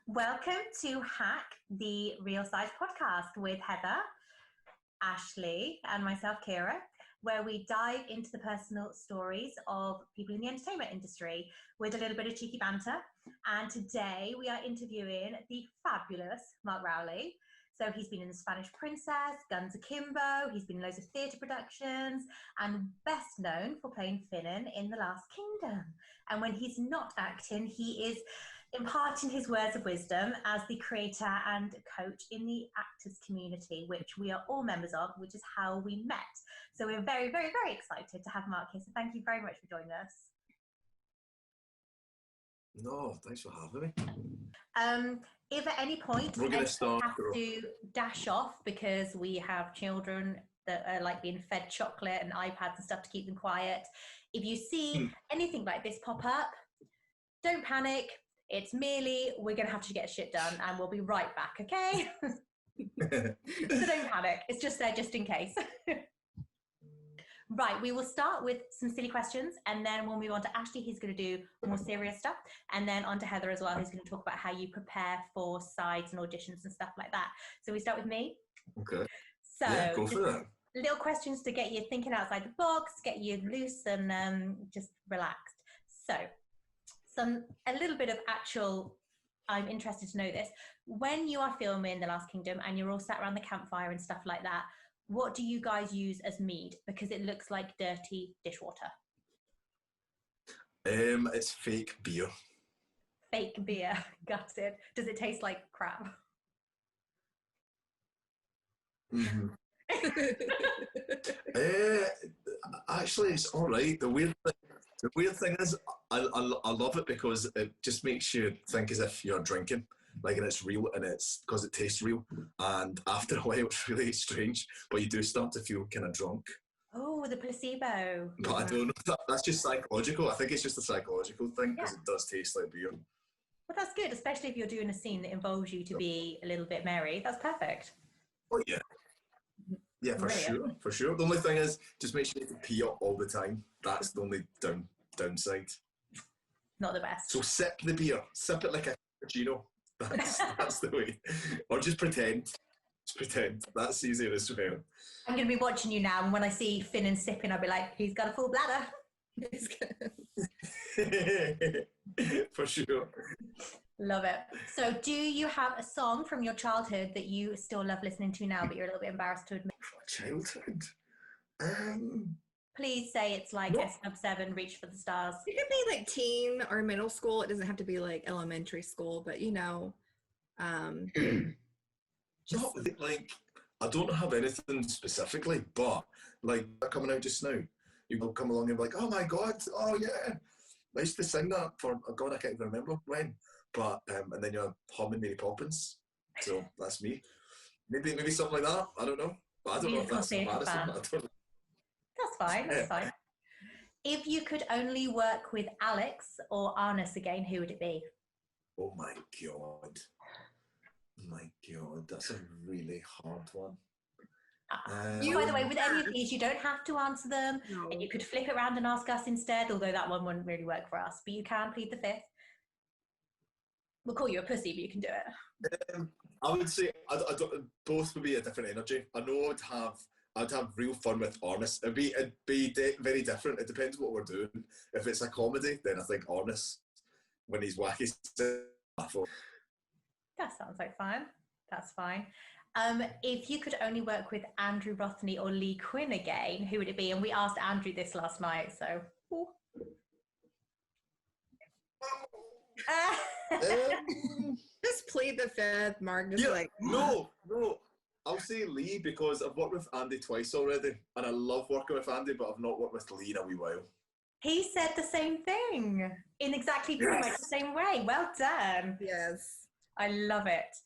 Welcome to HAK, the Real Size podcast with Heather, Ashley, and myself, Keira, where we dive into the personal stories of people in the entertainment industry with a little bit of cheeky banter. And today we are interviewing the fabulous Mark Rowley. So he's been in The Spanish Princess, Guns Akimbo, he's been in loads of theatre productions, and best known for playing Finland in The Last Kingdom. And when he's not acting, he is imparting his words of wisdom as the creator and coach in the actors community, which we are all members of, which is how we met. So we're very, very, very excited to have Mark here. So thank you very much for joining us. No, thanks for having me. If at any point we're going to have to dash off because we have children that are like being fed chocolate and iPads and stuff to keep them quiet, if you see anything like this pop up, don't panic. It's merely we're going to have to get shit done and we'll be right back, okay? So don't panic. It's just there just in case. Right, we will start with some silly questions and then we'll move on to Ashley, who's going to do more serious stuff, and then on to Heather as well, who's going to talk about how you prepare for sides and auditions and stuff like that. So we start with me. Okay. So yeah, go for that. Little questions to get you thinking outside the box, get you loose and just relaxed. So a little bit of actual, I'm interested to know this. When you are filming The Last Kingdom and you're all sat around the campfire and stuff like that, what do you guys use as mead? Because it looks like dirty dishwater. It's fake beer. Fake beer. Got it. Does it taste like crap? Mm-hmm. Actually, it's all right. The weird thing is, I love it because it just makes you think as if you're drinking. Like, and it's real, and it's because it tastes real. And after a while, it's really strange, but you do start to feel kind of drunk. Oh, the placebo. But I don't know. That's just psychological. I think it's just a psychological thing because it does taste like beer. Well, that's good, especially if you're doing a scene that involves you to be a little bit merry. That's perfect. Oh, yeah. Yeah, for sure. The only thing is, just make sure you pee up all the time. That's the only downside. Not the best. So sip the beer. Sip it like a cappuccino. That's the way. Or just pretend. Just pretend. That's easier as well. I'm going to be watching you now, and when I see Finland sipping, I'll be like, he's got a full bladder. For sure. Love it. So do you have a song from your childhood that you still love listening to now, but you're a little bit embarrassed to admit? Childhood? Please say it's like S7, Reach for the Stars. It could be like teen or middle school. It doesn't have to be like elementary school, but you know. Not like, I don't have anything specifically, but like coming out just now, you will come along and be like, oh my God, oh yeah. I used to sing that for, oh God, I can't even remember when. But, and then you're humming Mary Poppins. So that's me. Maybe something like that. I don't know. But I don't know if that's embarrassing. But I don't know. That's fine. That's fine. If you could only work with Alex or Arnis again, who would it be? Oh my God. My God, that's a really hard one. By the way, with any of these, you don't have to answer them. No. And you could flip it around and ask us instead, although that one wouldn't really work for us. But you can plead the fifth. We'll call you a pussy, but you can do it. I would say both would be a different energy. I know I'd have real fun with Arnis. It'd be very different. It depends what we're doing. If it's a comedy, then I think Arnis, when he's wacky. That sounds like fun. That's fine. If you could only work with Andrew Rothney or Lee Quinn again, who would it be? And we asked Andrew this last night, so. Just plead the fifth, Mark. Just No. I'll say Lee because I've worked with Andy twice already, and I love working with Andy, but I've not worked with Lee in a wee while. He said the same thing in exactly pretty much the same way. Well done. Yes. I love it.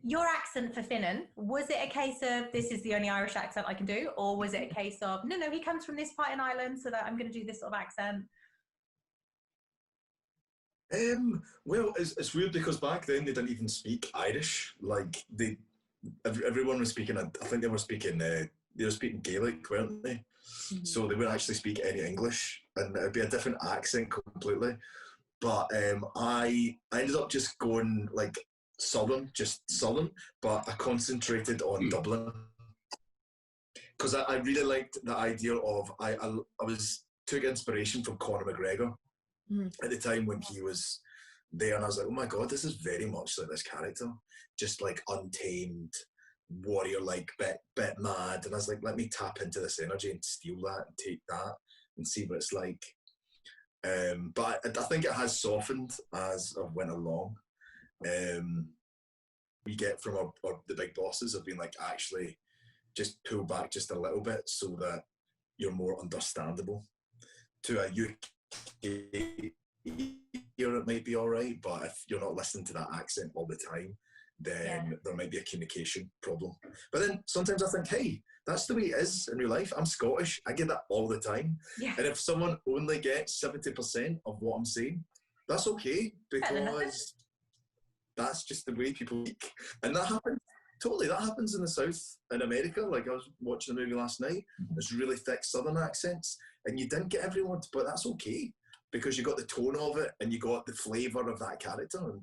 Your accent for Finland, was it a case of this is the only Irish accent I can do, or was it a case of no, he comes from this part in Ireland, so that I'm going to do this sort of accent? Well, it's weird because back then they didn't even speak Irish. Like everyone was speaking. I think they were speaking Gaelic, weren't they? Mm-hmm. So they wouldn't actually speak any English, and it'd be a different accent completely. But I ended up just going like Southern, but I concentrated on Dublin. Because I really liked the idea of, I took inspiration from Conor McGregor at the time when he was there, and I was like, oh my God, this is very much like this character, just like untamed, warrior, like bit mad. And I was like, let me tap into this energy and steal that and take that and see what it's like. But I think it has softened as I went along. We get from the big bosses have been like, actually just pull back just a little bit so that you're more understandable. To a UK ear, it might be all right, but if you're not listening to that accent all the time, then there might be a communication problem. But then sometimes I think, hey, that's the way it is in real life. I'm Scottish. I get that all the time. Yeah. And if someone only gets 70% of what I'm saying, that's okay, because that's just the way people speak. And that happens. Totally, that happens in the South in America. Like, I was watching a movie last night, there's really thick Southern accents, and you didn't get every word, but that's okay, because you got the tone of it, and you got the flavour of that character, and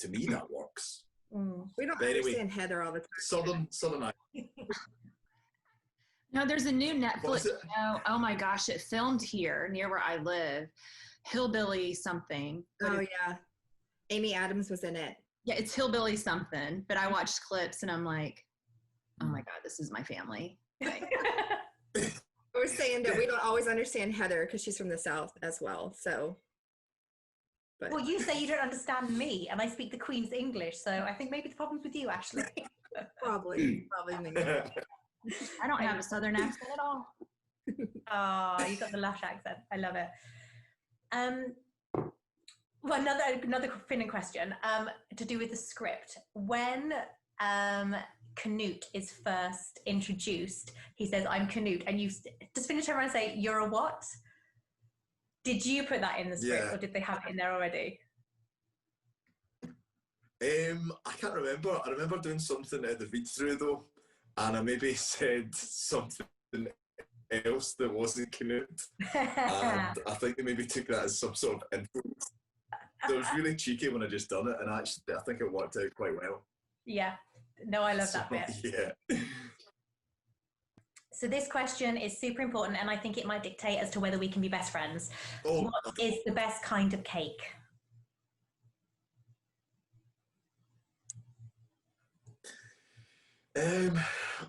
to me, that works. We don't understand Heather all the time. Southern accent. No, there's a new Netflix show. Oh my gosh, it filmed here near where I live. Hillbilly something. Oh, yeah. Amy Adams was in it. Yeah, it's Hillbilly something, but I watched clips and I'm like, oh my God, this is my family. We're saying that we don't always understand Heather because she's from the South as well. So, but. Well, you say you don't understand me, and I speak the Queen's English, so I think maybe the problem's with you, Ashley. probably me. I don't have a Southern accent at all. Oh, you got the lush accent. I love it. Well, another Finland question to do with the script. When Canute is first introduced, he says, "I'm Canute," and you just finish around and say, "You're a what?" Did you put that in the script, or did they have it in there already? I can't remember. I remember doing something at the read-through though, and I maybe said something else that wasn't Canute, and I think they maybe took that as some sort of influence. So it was really cheeky when I just done it, and actually I think it worked out quite well. Yeah, no, I love that bit. Yeah. So this question is super important, and I think it might dictate as to whether we can be best friends. What is the best kind of cake?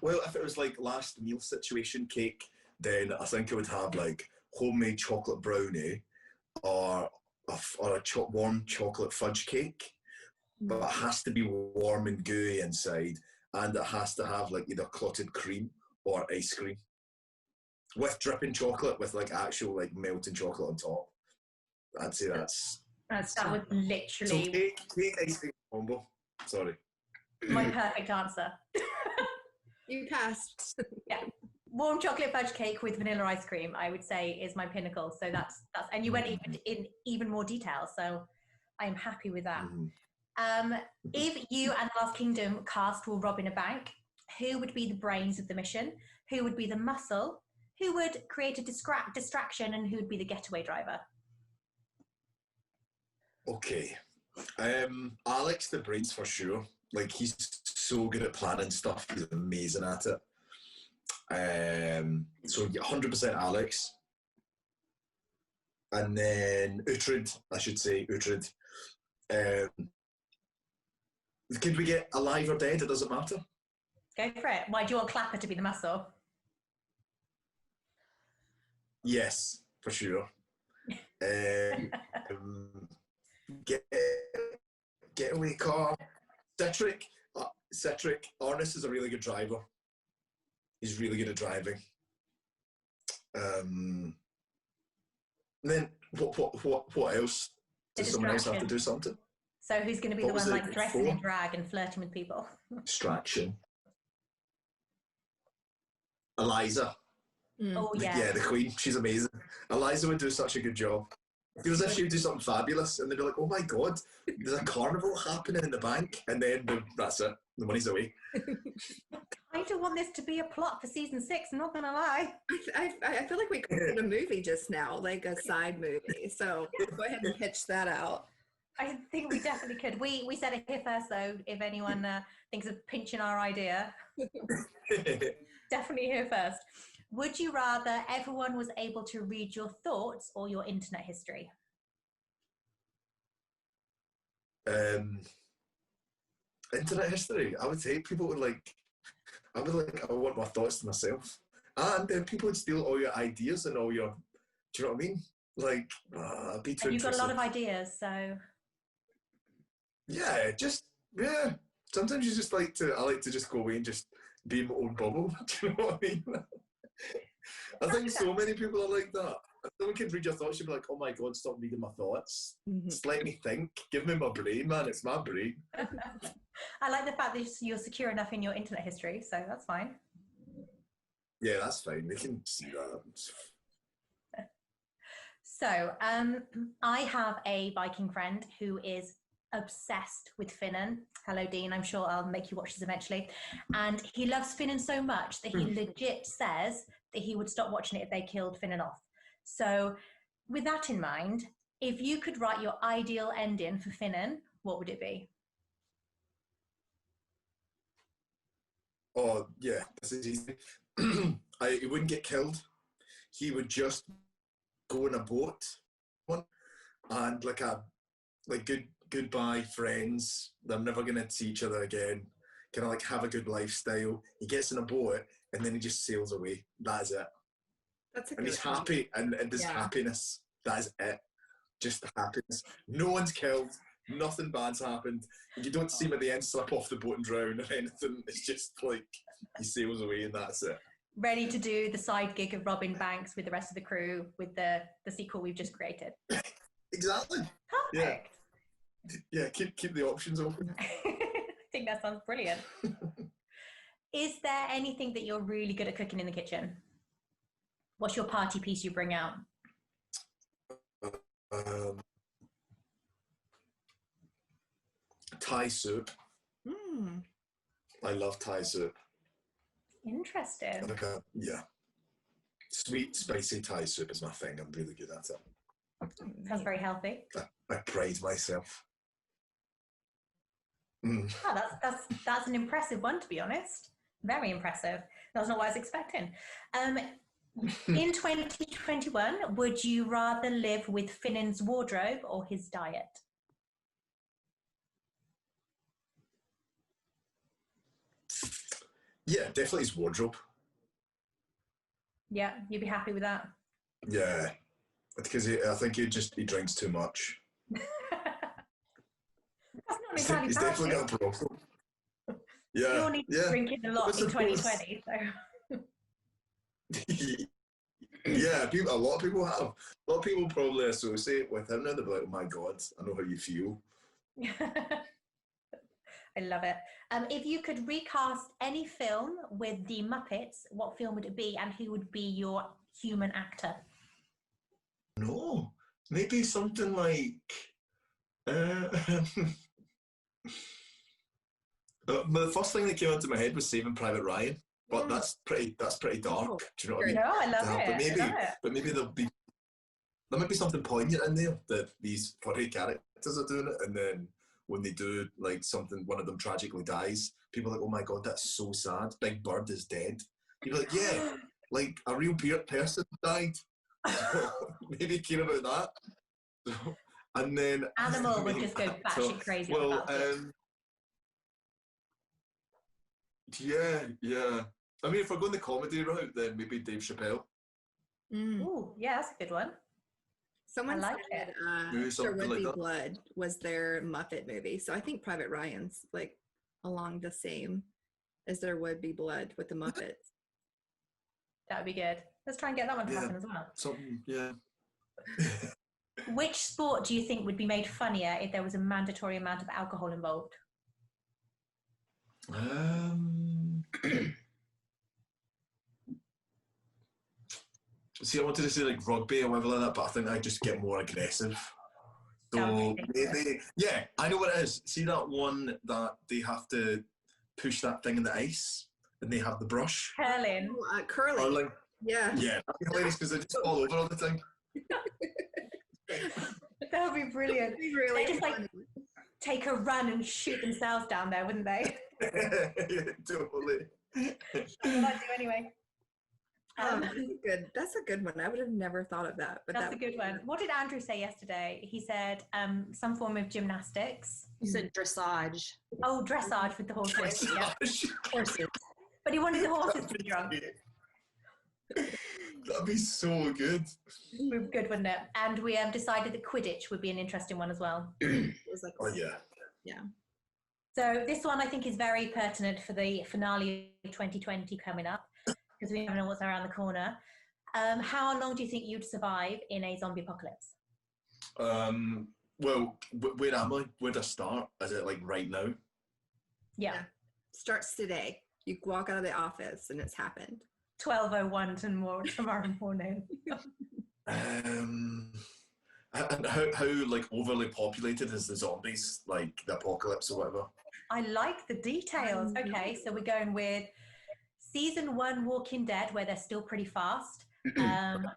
Well, if it was like last meal situation cake, then I think I would have like homemade chocolate brownie or a warm chocolate fudge cake, but it has to be warm and gooey inside, and it has to have like either clotted cream or ice cream with dripping chocolate, with like actual like melting chocolate on top. I'd say that would literally. So cake ice cream combo. Sorry. My perfect answer. You passed. Yeah. Warm chocolate fudge cake with vanilla ice cream, I would say, is my pinnacle. So that's and you went in even more detail. So I am happy with that. If you and the Last Kingdom cast were robbing a bank, who would be the brains of the mission? Who would be the muscle? Who would create a distraction? And who would be the getaway driver? Okay. Alex, the brains for sure. Like, he's so good at planning stuff. He's amazing at it. So 100% Alex. And then Uhtred, I should say, Uhtred. Could we get alive or dead? It doesn't matter. Go for it. Why do you want Clapper to be the muscle? Yes, for sure. Getaway car. Citric. Arnis is a really good driver. He's really good at driving. Then what else? Does someone else have to do something? So who's going to be the one like dressing in drag and flirting with people? Distraction. Eliza. Oh yeah. Yeah, the Queen. She's amazing. Eliza would do such a good job. Feels as if you do something fabulous, and they'd be like, "Oh my god, there's a carnival happening in the bank," and then that's it. The money's away. I do want this to be a plot for season 6. I'm not gonna lie. I feel like we created a movie just now, like a side movie. So go ahead and pitch that out. I think we definitely could. We said it here first, though. If anyone thinks of pinching our idea, definitely here first. Would you rather everyone was able to read your thoughts or your internet history? Internet history. I would say people would like. I want my thoughts to myself, and then people would steal all your ideas and all your. Do you know what I mean? Like, I'd be too. And you've got a lot of ideas, so. Yeah, sometimes you just like to. I like to just go away and just be in my own bubble. Do you know what I mean? I think so many people are like that. If someone can read your thoughts, you'll be like, "Oh my god, stop reading my thoughts. Just let me think. Give me my brain, man. It's my brain." I like the fact that you're secure enough in your internet history, so that's fine. Yeah, that's fine. They can see that. So, I have a Viking friend who is obsessed with Finland. Hello, Dean. I'm sure I'll make you watch this eventually. And he loves Finland so much that he legit says that he would stop watching it if they killed Finland off. So, with that in mind, if you could write your ideal ending for Finland, what would it be? Oh yeah, this is easy. He wouldn't get killed. He would just go in a boat, and goodbye friends. They're never gonna see each other again. Kind of like have a good lifestyle. He gets in a boat and then he just sails away. That is it. That's a and good he's happy, and there's happiness. That is it. Just happiness. No one's killed. Nothing bad's happened. You don't see him at the end slip off the boat and drown or anything. It's just like he sails away and that's it. Ready to do the side gig of robbing banks with the rest of the crew with the sequel we've just created. Exactly. Perfect. Yeah, keep the options open. I think that sounds brilliant. Is there anything that you're really good at cooking in the kitchen? What's your party piece you bring out? Thai soup. I love Thai soup. Interesting. Sweet, spicy Thai soup is my thing. I'm really good at it. Sounds very healthy. I pride myself. Oh, that's an impressive one, to be honest. Very impressive. That's not what I was expecting. In 2021, would you rather live with Finnan's wardrobe or his diet? Yeah, definitely his wardrobe. Yeah, you'd be happy with that? Yeah, because I think he drinks too much. That's not entirely He's bad. definitely got a problem. Yeah, We all need to drink it a lot in 2020. So. Yeah, a lot of people have. A lot of people probably associate with him now. They're like, "Oh my god, I know how you feel." I love it. If you could recast any film with the Muppets, what film would it be, and who would be your human actor? No, maybe something like. The first thing that came into my head was Saving Private Ryan, but that's pretty dark. Do you know what I mean? No, I love it. But maybe there might be something poignant in there that these furry characters are doing it, and then when they do like something, one of them tragically dies, people are like, "Oh my god, that's so sad. Big Bird is dead." You're like, "Yeah, like a real person died." Maybe care about that. And then Animal would just go batshit crazy. Well, yeah. I mean, if we're going the comedy route, then maybe Dave Chappelle. Ooh, yeah, that's a good one. Someone said There Would like Be that. Blood was their Muppet movie. So I think Private Ryan's like along the same as There Would Be Blood with the Muppets. That would be good. Let's try and get that one to happen as well. Something, yeah. Which sport do you think would be made funnier if there was a mandatory amount of alcohol involved? See, I wanted to say like rugby or whatever like that, but I think I just get more aggressive. So yeah, I know what it is. See that one that they have to push that thing in the ice and they have the brush? Curling. Curling. Yeah. Yeah, that'd be hilarious because they just fall over all the time. That would be brilliant. Really They just like take a run and shoot themselves down there, wouldn't they? Totally. That's what I do anyway. That's a good one. I would have never thought of that. But That's a good one. What did Andrew say yesterday? He said some form of gymnastics. He said dressage. Oh, dressage with the horses. Yeah. Horses. But he wanted the horses to be drunk. That'd be so good. Good, wouldn't it? And we decided that Quidditch would be an interesting one as well. It was like, Oh yeah. yeah. So this one I think is very pertinent for the finale of 2020 coming up, because we never know what's around the corner. How long do you think you'd survive in a zombie apocalypse? Well, where am I? Where do I start? Is it like right now? Yeah. Starts today. You walk out of the office and it's happened. 12:01 tomorrow morning. And how like overly populated is the zombies, like the apocalypse or whatever? I like the details. Okay, so we're going with season 1 Walking Dead, where they're still pretty fast, and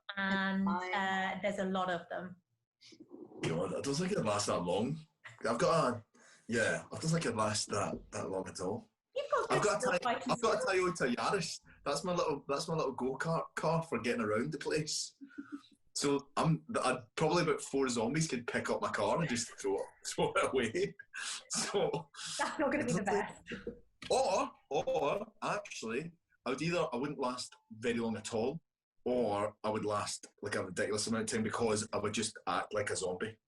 there's a lot of them. God, I don't think it'd last that long. I don't think it'd last that long at all. I've got a Toyota Yaris. That's my little go-kart car for getting around the place. So I'd probably about 4 zombies could pick up my car and just throw it away. So that's not going to be the best. Or actually, I wouldn't last very long at all, or I would last like a ridiculous amount of time because I would just act like a zombie.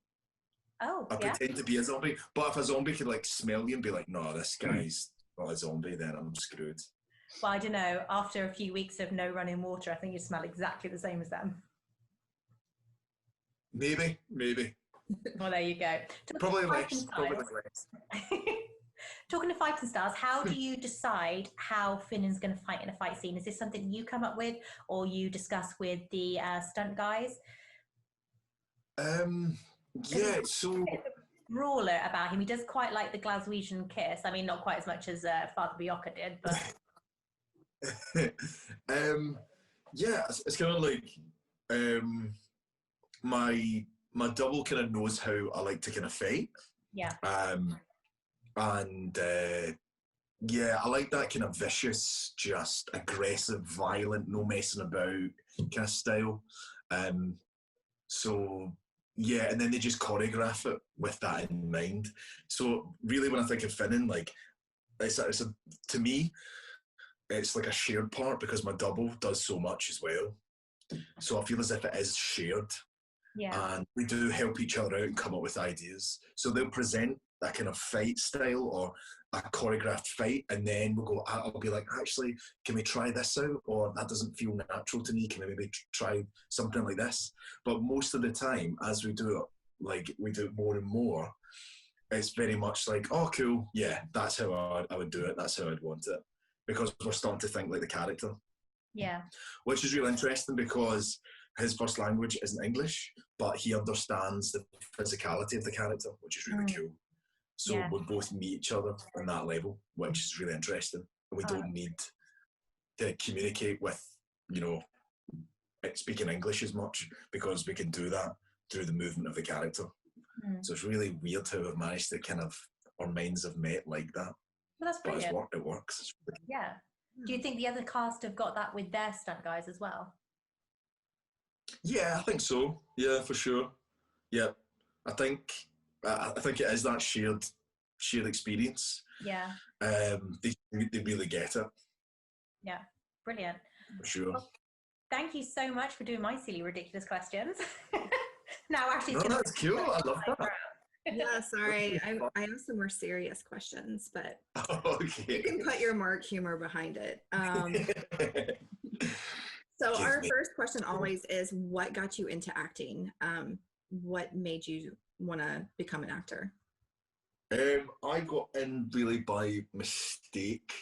Oh, I pretend to be a zombie, but if a zombie could like smell you and be like, "No, this guy's not a zombie," then I'm screwed. Well, I don't know. After a few weeks of no running water, I think you smell exactly the same as them. Maybe. Well, there you go. Probably less. Talking to fighting styles, how do you decide how Finn's going to fight in a fight scene? Is this something you come up with, or you discuss with the stunt guys? Yeah, so brawler about him. He does quite like the Glaswegian kiss. I mean, not quite as much as Father Bioka did, but yeah, it's kind of like my double kind of knows how I like to kind of fight. Yeah. Yeah, I like that kind of vicious, just aggressive, violent, no messing about kind of style. So yeah, and then they just choreograph it with that in mind. So really, when I think of Finnan, like to me, it's like a shared part because my double does so much as well. So I feel as if it is shared. Yeah. And we do help each other out and come up with ideas. So they'll present that kind of fight style or a choreographed fight, and then I'll be like, actually, can we try this out? Or that doesn't feel natural to me. Can we maybe try something like this? But most of the time, as we do it, like we do it more and more, it's very much like, oh, cool, yeah, that's how I would do it. That's how I'd want it. Because we're starting to think like the character. Yeah. Which is really interesting because his first language isn't English, but he understands the physicality of the character, which is really cool. So we both meet each other on that level, which is really interesting. And we don't need to communicate with, speaking English as much because we can do that through the movement of the character. So it's really weird how we've managed to kind of, our minds have met like that. Well, that's brilliant. But it works. Yeah. Do you think the other cast have got that with their stunt guys as well? Yeah, I think so. Yeah, for sure. Yeah, I think it is that shared experience. Yeah. They really get it. Yeah, brilliant. For sure. Well, thank you so much for doing my silly, ridiculous questions. Now, actually, that's cool. I love that. Yeah, sorry. I have some more serious questions, but okay. You can put your Mark humor behind it. So our first question always is, what got you into acting? What made you want to become an actor? I got in really by mistake.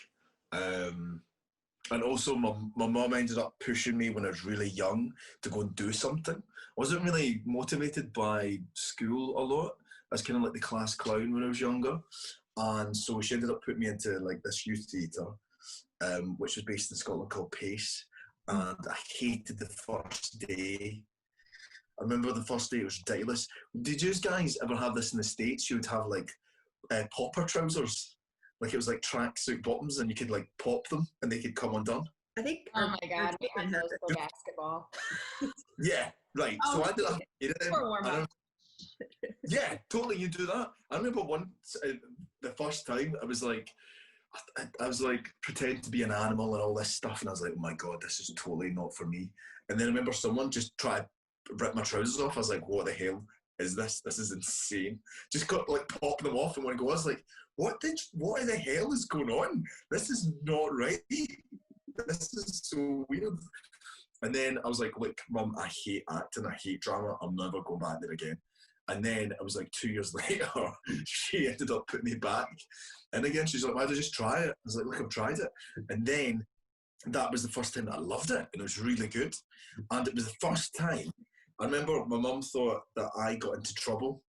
And also, my mum ended up pushing me when I was really young to go and do something. I wasn't really motivated by school a lot. I was kind of like the class clown when I was younger. And so she ended up putting me into like this youth theatre, which was based in Scotland, called Pace. And I hated the first day. I remember the first day, it was ridiculous. Did you guys ever have this in the States? You would have like popper trousers. Like it was like tracksuit bottoms and you could like pop them and they could come undone. I think. Oh my God, we had those for basketball. Yeah, right. Oh, so I did that. For warm-up. Yeah, totally. You do that. I remember once, the first time, I was like pretending to be an animal and all this stuff, and I was like, oh my God, this is totally not for me. And then I remember someone just tried to rip my trousers off. I was like, what the hell is this? This is insane. Just got like pop them off in one go. I was like, what the hell is going on? This is not right. This is so weird. And then I was like, look, Mum, I hate acting. I hate drama. I'm never going back there again. And then it was like 2 years later, she ended up putting me back. And again, she's like, why don't you just try it? I was like, look, I've tried it. And then that was the first time that I loved it. And it was really good. And it was the first time, I remember my mum thought that I got into trouble.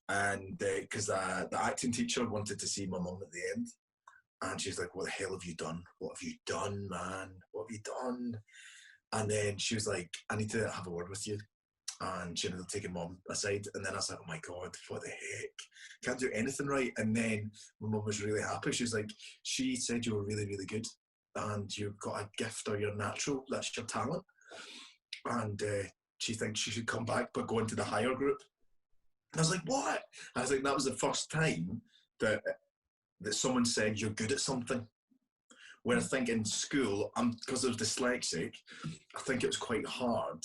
And because the acting teacher wanted to see my mum at the end. And she's like, what the hell have you done? What have you done, man? What have you done? And then she was like, I need to have a word with you. And she ended up taking Mum aside. And then I was like, oh my God, what the heck? Can't do anything right. And then my mum was really happy. She was like, she said you were really, really good. And you've got a gift, or you're natural. That's your talent. And she thinks she should come back but go into the higher group. And I was like, what? I was like, that was the first time that someone said you're good at something. Where I think in school, because I was dyslexic, I think it was quite hard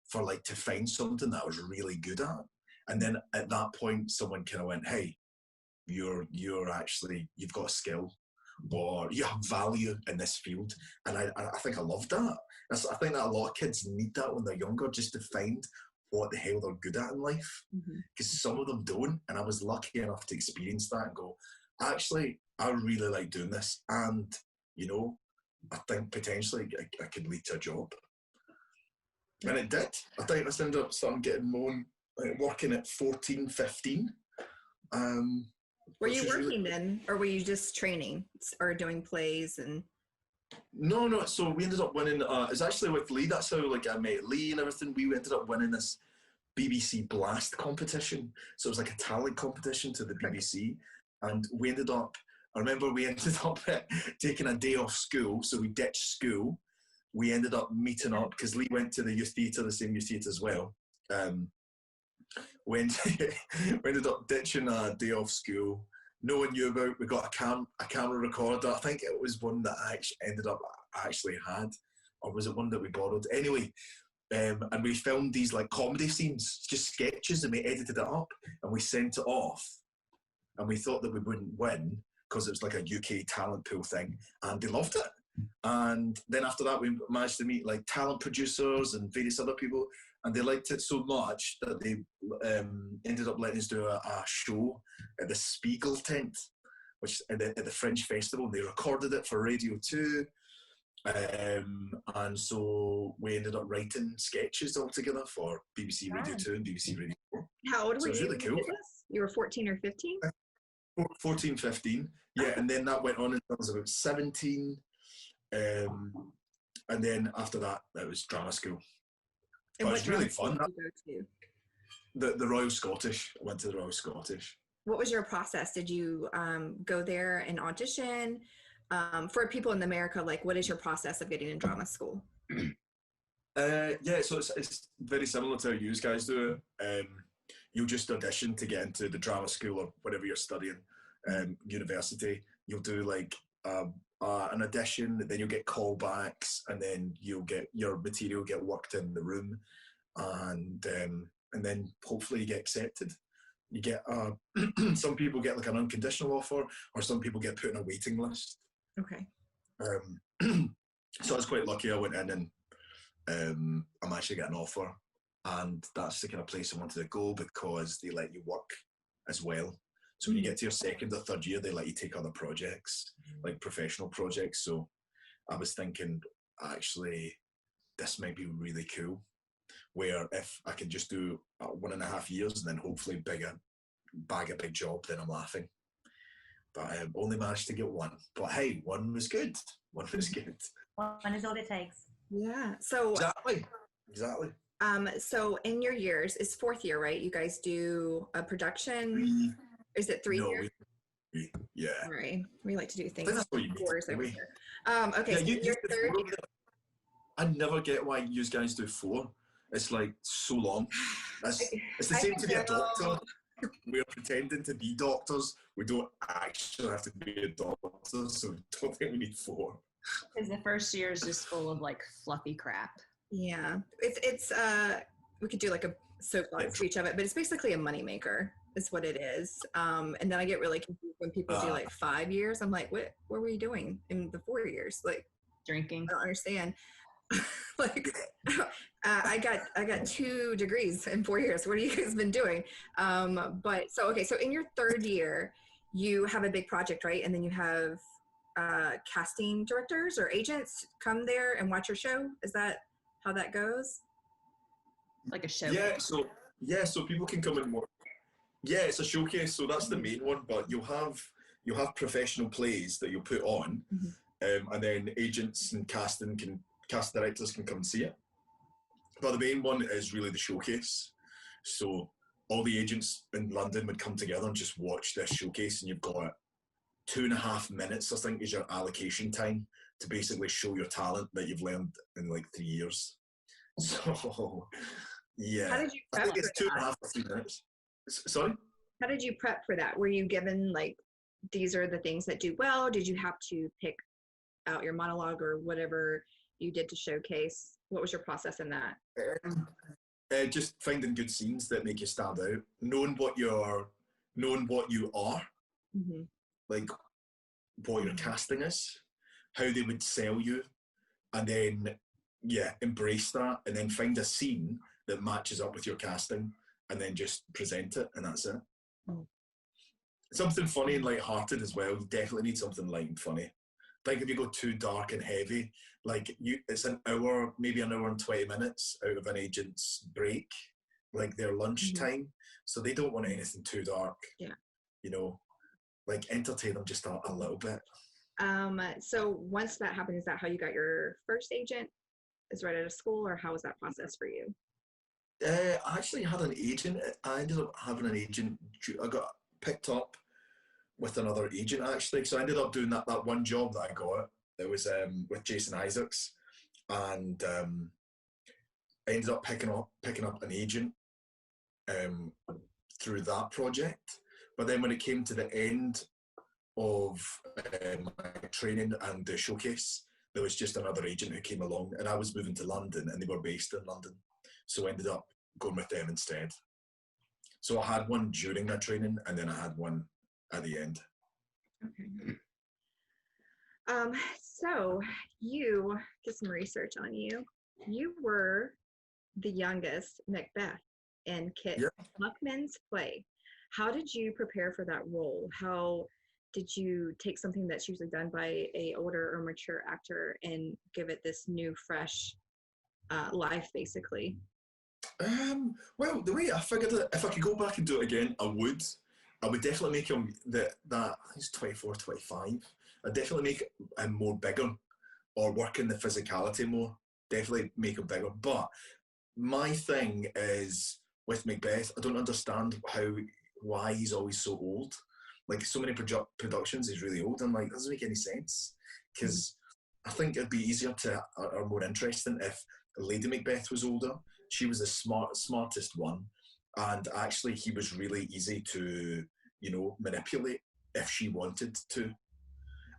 for like to find something that I was really good at. And then at that point, someone kind of went, hey, you've got a skill, or you have value in this field. And I think I loved that. I think that a lot of kids need that when they're younger, just to find what the hell they're good at in life. Because some of them don't. And I was lucky enough to experience that and go, actually, I really like doing this. And, you know, I think potentially I could lead to a job. And it did. I think I ended up starting getting more, working at 14, 15. Were you working then, or were you just training or doing plays? And No. So we ended up winning. It's actually with Lee. That's how like I met Lee and everything. We ended up winning this BBC Blast competition. So it was like a talent competition to the BBC, and we ended up. I remember we ended up taking a day off school. So we ditched school. We ended up meeting up because Lee went to the youth theatre, the same youth theatre as well. We ended up ditching a day off school. No one knew about. We got a camera recorder. I think it was one that I actually had, or was it one that we borrowed? Anyway, and we filmed these like comedy scenes, just sketches, and we edited it up and we sent it off. And we thought that we wouldn't win because it was like a UK talent pool thing, and they loved it. And then after that, we managed to meet like talent producers and various other people, and they liked it so much that they ended up letting us do a show at the Spiegel tent, which at the Fringe Festival. And they recorded it for Radio 2, and so we ended up writing sketches all together for BBC Radio 2 and BBC Radio 4. How old were you? It was really cool. You were 14 or 15? 14, 15, yeah, and then that went on until I was about 17. And then after that, it was drama school. And but it was really fun. Did you go to? The Royal Scottish. I went to the Royal Scottish. What was your process? Did you go there and audition? For people in America, like, what is your process of getting in drama school? Yeah, so it's very similar to how you guys do it. You'll just audition to get into the drama school or whatever you're studying, university. You'll do like an audition, then you'll get callbacks, and then you'll get your material get worked in the room, and then hopefully you get accepted. You get some people get like an unconditional offer, or some people get put on a waiting list. Okay. So I was quite lucky. I went in and I'm actually getting an offer, and that's the kind of place I wanted to go because they let you work as well. So when you get to your second or third year, they let you take other projects, like professional projects. So I was thinking, actually, this might be really cool. Where if I can just do 1.5 years and then hopefully bag a big job, then I'm laughing. But I only managed to get one. But hey, one was good. One was good. One is all it takes. Yeah. So Exactly. So in your years, it's 4th year, right? You guys do a production. Is it 3 years? Yeah. Right. We like to do I think things that's what you fours mean. over here. Okay. Yeah, So you your did third 4. I never get why you guys do 4. It's like so long. It's the same to be a doctor. We're pretending to be doctors. We don't actually have to be a doctor, so I don't think we need 4. Because the first year is just full of like fluffy crap. Yeah. It's we could do like a soapbox for each of it, but it's basically a moneymaker is what it is. And then I get really confused when people do like 5 years. I'm like, what were you doing in the 4 years? Like Drinking. I don't understand. Like I got 2 degrees in 4 years. What have you guys been doing? But so in your 3rd year, you have a big project, right? And then you have casting directors or agents come there and watch your show. Is that how that goes? Like a show. Yeah, so people can come and watch. Yeah, it's a showcase, so that's the main one. But you'll have professional plays that you'll put on, and then agents and cast directors can come and see it. But the main one is really the showcase. So all the agents in London would come together and just watch this showcase, and you've got 2.5 minutes, I think, is your allocation time to basically show your talent that you've learned in like 3 years. So, yeah. How did you prep I think it's for 2.5 to 3 minutes. Sorry? How did you prep for that? Were you given like, these are the things that do well? Did you have to pick out your monologue or whatever you did to showcase? What was your process in that? Just finding good scenes that make you stand out, knowing what you are, like what your casting is, how they would sell you, and then embrace that, and then find a scene that matches up with your casting, and then just present it, and that's it. Something funny and light-hearted as well. You definitely need something light and funny. I think if you go too dark and heavy, it's an hour, maybe an hour and 20 minutes out of an agent's break, like their lunch time. So they don't want anything too dark. Yeah. You know, like entertain them just a little bit. So once that happened, is that how you got your first agent? Is right out of school, or how was that process for you? I actually had an agent. I ended up having an agent. I got picked up with another agent actually. So I ended up doing that one job that I got. It was with Jason Isaacs, and I ended up picking up an agent through that project. But then when it came to the end of my training and the showcase, there was just another agent who came along, and I was moving to London, and they were based in London, so I ended up going with them instead. So I had one during my training, and then I had one at the end. Okay. So you did some research on you. You were the youngest Macbeth in Kit Muckman's play. How did you prepare for that role? How did you take something that's usually done by a older or mature actor and give it this new, fresh life, basically? Well, the way I figured it, if I could go back and do it again, I would definitely make him that he's 24, 25. I'd definitely make him more bigger, or work in the physicality more. Definitely make him bigger. But my thing is with Macbeth, I don't understand why he's always so old. Like so many productions, he's really old. I'm like, that doesn't make any sense. Because I think it'd be easier or more interesting if Lady Macbeth was older. She was the smartest one, and actually he was really easy to, manipulate if she wanted to.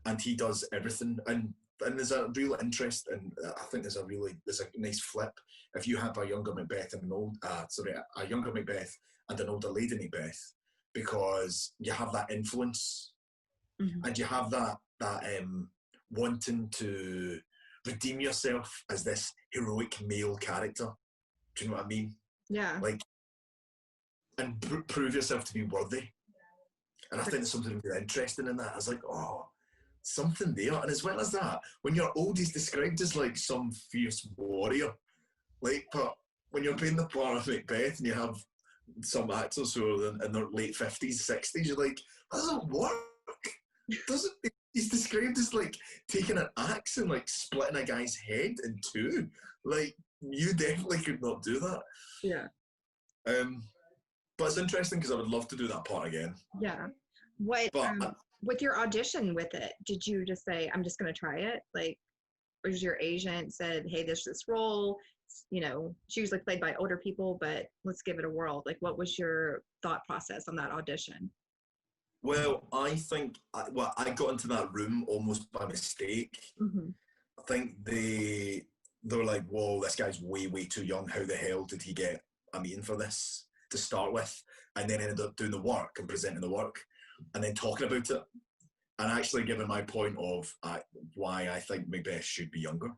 And he does everything, and there's a real interest, and I think there's a nice flip if you have a younger Macbeth and a younger Macbeth and an older Lady Macbeth, because you have that influence, and you have that wanting to redeem yourself as this heroic male character. Do you know what I mean? Yeah. And prove yourself to be worthy. And I think there's something really interesting in that. I was like, oh, something there. And as well as that, when you're old, he's described as like some fierce warrior. Like, but when you're playing the part of Macbeth and you have some actors who are in their late 50s, 60s, you're like, that doesn't work. Doesn't he's described as like taking an axe and like splitting a guy's head in two. Like, you definitely could not do that. Yeah. But it's interesting because I would love to do that part again. Yeah. What with your audition with it, did you just say, I'm just gonna try it? Like, or was your agent said, hey, there's this role, you know, it's usually played by older people, but let's give it a whirl. Like, what was your thought process on that audition? Well, I think I got into that room almost by mistake. Mm-hmm. I think they were like, whoa, this guy's way too young. How the hell did he get a meeting for this to start with? And then ended up doing the work and presenting the work and then talking about it and actually giving my point of why I think Macbeth should be younger.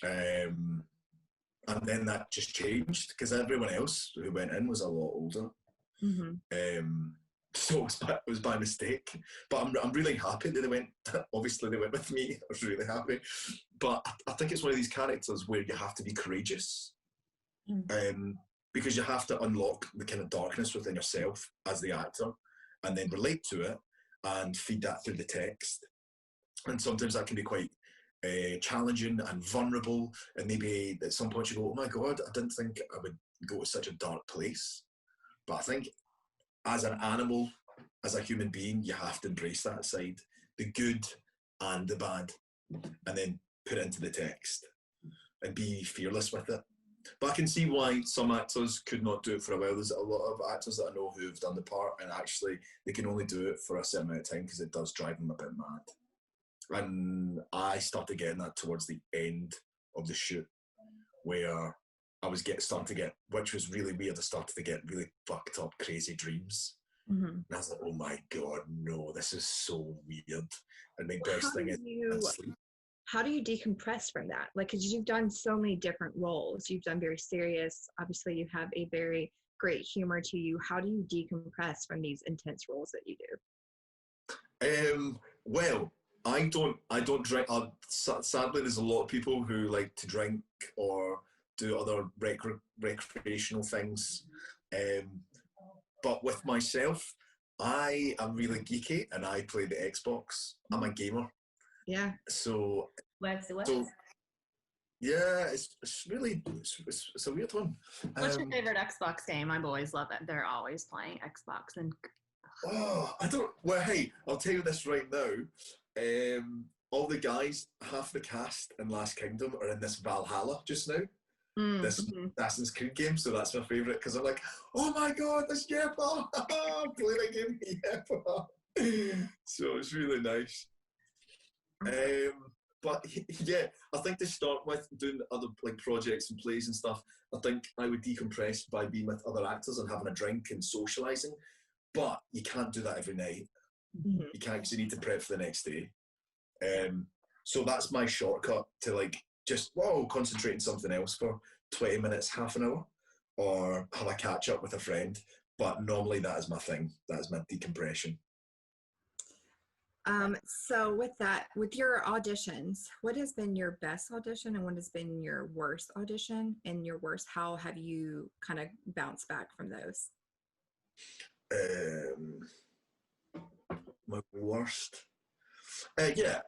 And then that just changed because everyone else who went in was a lot older. Mm-hmm. So it was by mistake, but I'm really happy that they went. Obviously, they went with me. I was really happy, but I think it's one of these characters where you have to be courageous, because you have to unlock the kind of darkness within yourself as the actor, and then relate to it and feed that through the text. And sometimes that can be quite challenging and vulnerable, and maybe at some point you go, "Oh my God, I didn't think I would go to such a dark place," but I think, as an animal, as a human being, you have to embrace that side, the good and the bad, and then put it into the text and be fearless with it. But I can see why some actors could not do it for a while. There's a lot of actors that I know who've done the part and actually they can only do it for a certain amount of time because it does drive them a bit mad. And I started getting that towards the end of the shoot, where I was starting to get, which was really weird, I started to get really fucked up, crazy dreams. Mm-hmm. And I was like, oh my God, no, this is so weird. And the best thing is sleep. How do you decompress from that? Like, because you've done so many different roles. You've done very serious. Obviously, you have a very great humor to you. How do you decompress from these intense roles that you do? Well, I don't drink. Sadly, there's a lot of people who like to drink or do other recreational things. But with myself, I am really geeky and I play the Xbox. I'm a gamer. Yeah. So works. Yeah, it's really it's a weird one. What's your favorite Xbox game? My boys love it. They're always playing Xbox and. Oh, I don't. Well, hey, I'll tell you this right now. All the guys, half the cast in Last Kingdom are in this Valhalla just now. This Assassin's Creed game, so that's my favourite because I'm like, oh my God, this Yepa! Playing a game with Yepa. So it's really nice. But yeah, I think to start with, doing other like projects and plays and stuff, I think I would decompress by being with other actors and having a drink and socialising. But you can't do that every night. Mm-hmm. You can't, because you need to prep for the next day. So that's my shortcut to like just concentrate on something else for 20 minutes, half an hour, or have a catch up with a friend. But normally that is my thing. That is my decompression. So with that, with your auditions, what has been your best audition and what has been your worst audition? And your worst, how have you kind of bounced back from those? My worst. There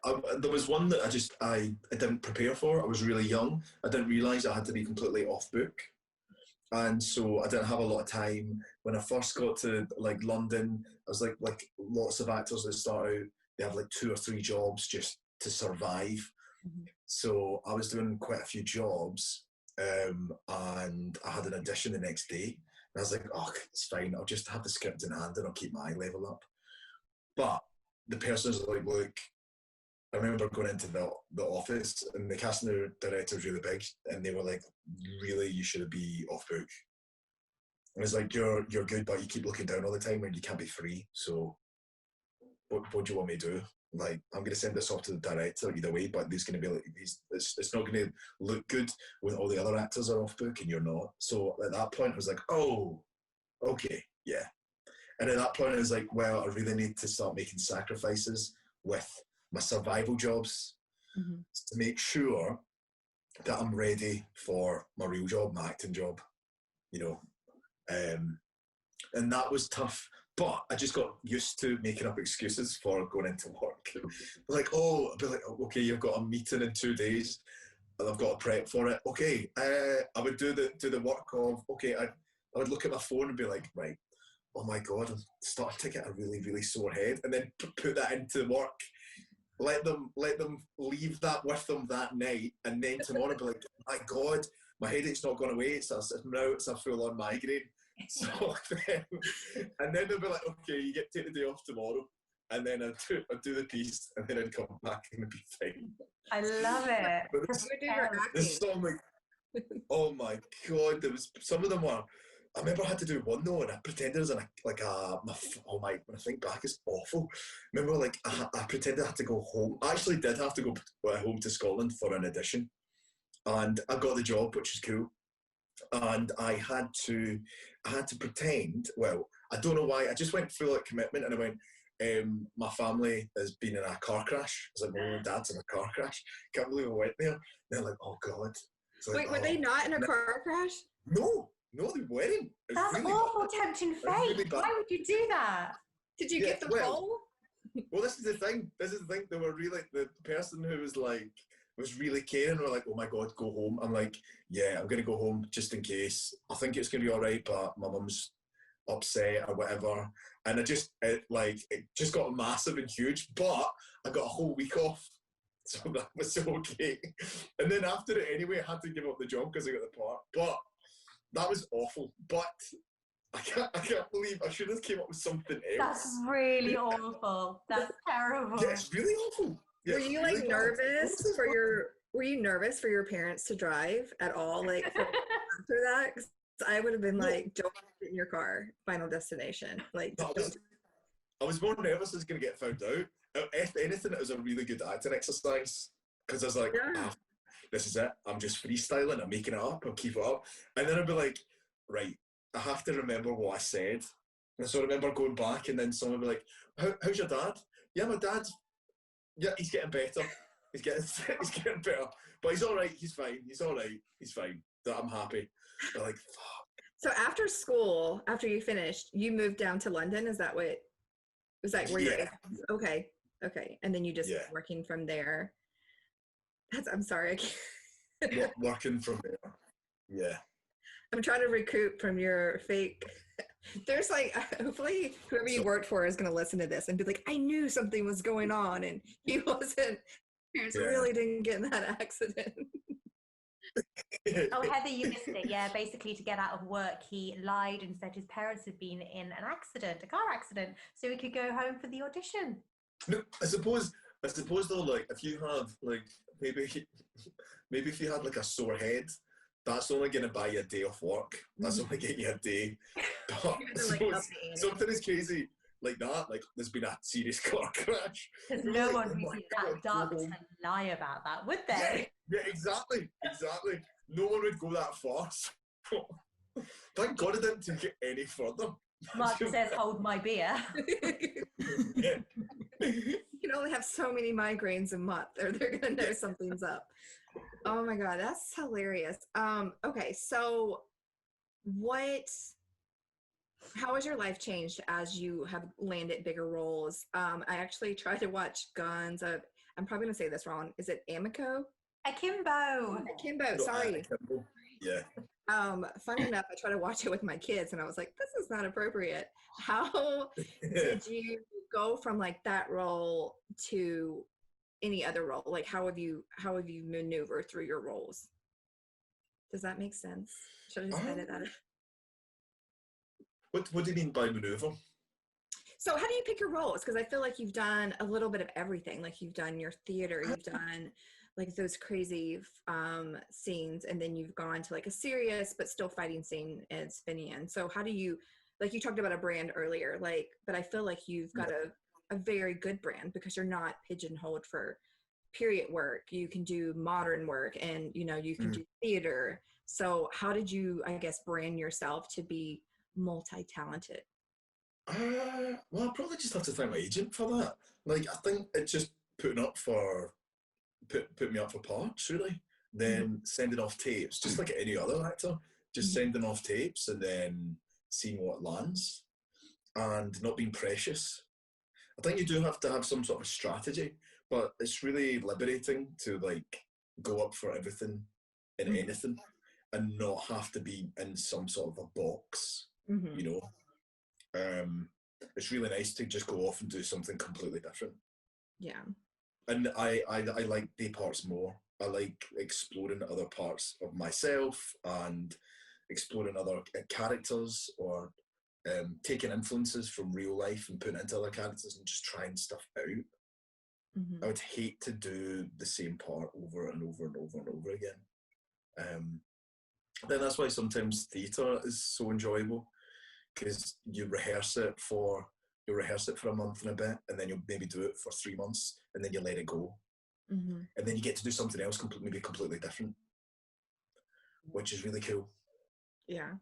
was one that I didn't prepare for. I was really young. I didn't realise I had to be completely off book. And so I didn't have a lot of time. When I first got to like London, I was like lots of actors that start out, they have like 2 or 3 jobs just to survive. Mm-hmm. So I was doing quite a few jobs, and I had an audition the next day. And I was like, oh, it's fine. I'll just have the script in hand and I'll keep my eye level up. But the person was like, look, I remember going into the office and the casting director was really big, and they were like, really, you should be off book. And it's like, you're good, but you keep looking down all the time and you can't be free. So what do you want me to do? Like, I'm going to send this off to the director either way, but there's going to be like it's not going to look good when all the other actors are off book and you're not. So at that point, I was like, oh, okay, yeah. And at that point, I was like, well, I really need to start making sacrifices with my survival jobs to make sure that I'm ready for my real job, my acting job, you know. And that was tough. But I just got used to making up excuses for going into work. Like, oh, I'd be like, okay, you've got a meeting in 2 days, and I've got to prep for it. Okay, I would do the work of, okay, I would look at my phone and be like, right, oh my God, I'm starting to get a really, really sore head, and then put that into work. Let them leave that with them that night, and then tomorrow be like, my God, my headache's not gone away. Now it's a full-on migraine. So and then they'll be like, okay, you get to take the day off tomorrow, and then I'd do the piece, and then I'd come back and be fine. I love it. But this song, like, oh my God, there was some of them were. I remember I had to do one though, and I pretended as when I think back, it's awful. Remember, like, I pretended I had to go home. I actually did have to go home to Scotland for an audition, and I got the job, which is cool. And I had to pretend. Well, I don't know why. I just went through like commitment, and I went. My family has been in a car crash. I was like, my mum and dad's in a car crash. Can't believe I went there. And they're like, oh God. Wait, were they not in a car crash? No, they weren't. That's really awful, bad. Tempting fate. Really why would you do that? Did you get the role? Well, this is the thing. They were really, the person who was really caring. Were like, oh my God, go home. I'm like, yeah, I'm going to go home just in case. I think it's going to be all right, but my mum's upset or whatever. And it just got massive and huge, but I got a whole week off. So that was okay. And then after it anyway, I had to give up the job because I got the part. But that was awful. But I can't believe I should have came up with something else. That's really awful. That's terrible. Yeah, it's really awful. Yeah, were you like really nervous for your parents to drive at all? Like after that? 'Cause I would have been like, don't get in your car, Final Destination. Like, I was more nervous I was going to get found out. If anything, it was a really good acting exercise because I was like, this is it. I'm just freestyling. I'm making it up. I'll keep it up. And then I'd be like, right, I have to remember what I said. And so I remember going back, and then someone would be like, how's your dad? Yeah, my dad's, yeah, he's getting better. He's getting better. But he's all right. He's fine. He's all right. He's fine. I'm happy. They're like, fuck. So after school, after you finished, you moved down to London? Is that what, was that where you're Okay. And then you just working from there. I'm sorry. I can't. Working from there. Yeah. I'm trying to recoup from your fake. There's like, hopefully whoever you worked for is going to listen to this and be like, I knew something was going on and he wasn't, parents really didn't get in that accident. Oh, Heather, you missed it. Yeah, basically to get out of work, he lied and said his parents had been in an accident, a car accident, so he could go home for the audition. No, I suppose though, like if you have like maybe if you had like a sore head, that's only going to buy you a day off work. That's only get you a day. But something is crazy like that. Like there's been a serious car crash. Because no one would be that dark to lie about that, would they? Yeah, exactly. No one would go that far. Thank God it didn't take it any further. Mark says, hold my beer. Yeah. You can only have so many migraines a month or they're going to know something's up. Oh my God, that's hilarious. Okay, so how has your life changed as you have landed bigger roles? I actually tried to watch Guns. I'm probably going to say this wrong. Is it Akimbo, sorry. Akimbo. Yeah. Funny enough, I tried to watch it with my kids and I was like, this is not appropriate. How did you go from like that role to any other role? Like how have you maneuvered through your roles? Does that make sense? Should I just edit that? What do you mean by maneuver? So how do you pick your roles? Because I feel like you've done a little bit of everything. Like you've done your theater, you've done like those crazy scenes, and then you've gone to like a serious but still fighting scene as Finnier. So how do you, like you talked about a brand earlier, like, but I feel like you've got a very good brand because you're not pigeonholed for period work. You can do modern work and, you know, you can do theater. So how did you, I guess, brand yourself to be multi-talented? Well, I probably just have to thank my agent for that. Like, I think it's just putting up for put me up for parts, really. Then sending off tapes, just like any other actor, just sending off tapes and then seeing what lands, and not being precious. I think you do have to have some sort of strategy, but it's really liberating to like go up for everything and anything, and not have to be in some sort of a box, you know. It's really nice to just go off and do something completely different. Yeah. And I like day parts more. I like exploring other parts of myself and exploring other characters, or taking influences from real life and putting into other characters and just trying stuff out. I would hate to do the same part over and over and over and over again. Then that's why sometimes theatre is so enjoyable, because you rehearse it for a month and a bit, and then you'll maybe do it for 3 months, and then you let it go, and then you get to do something else maybe completely different, which is really cool. Yeah.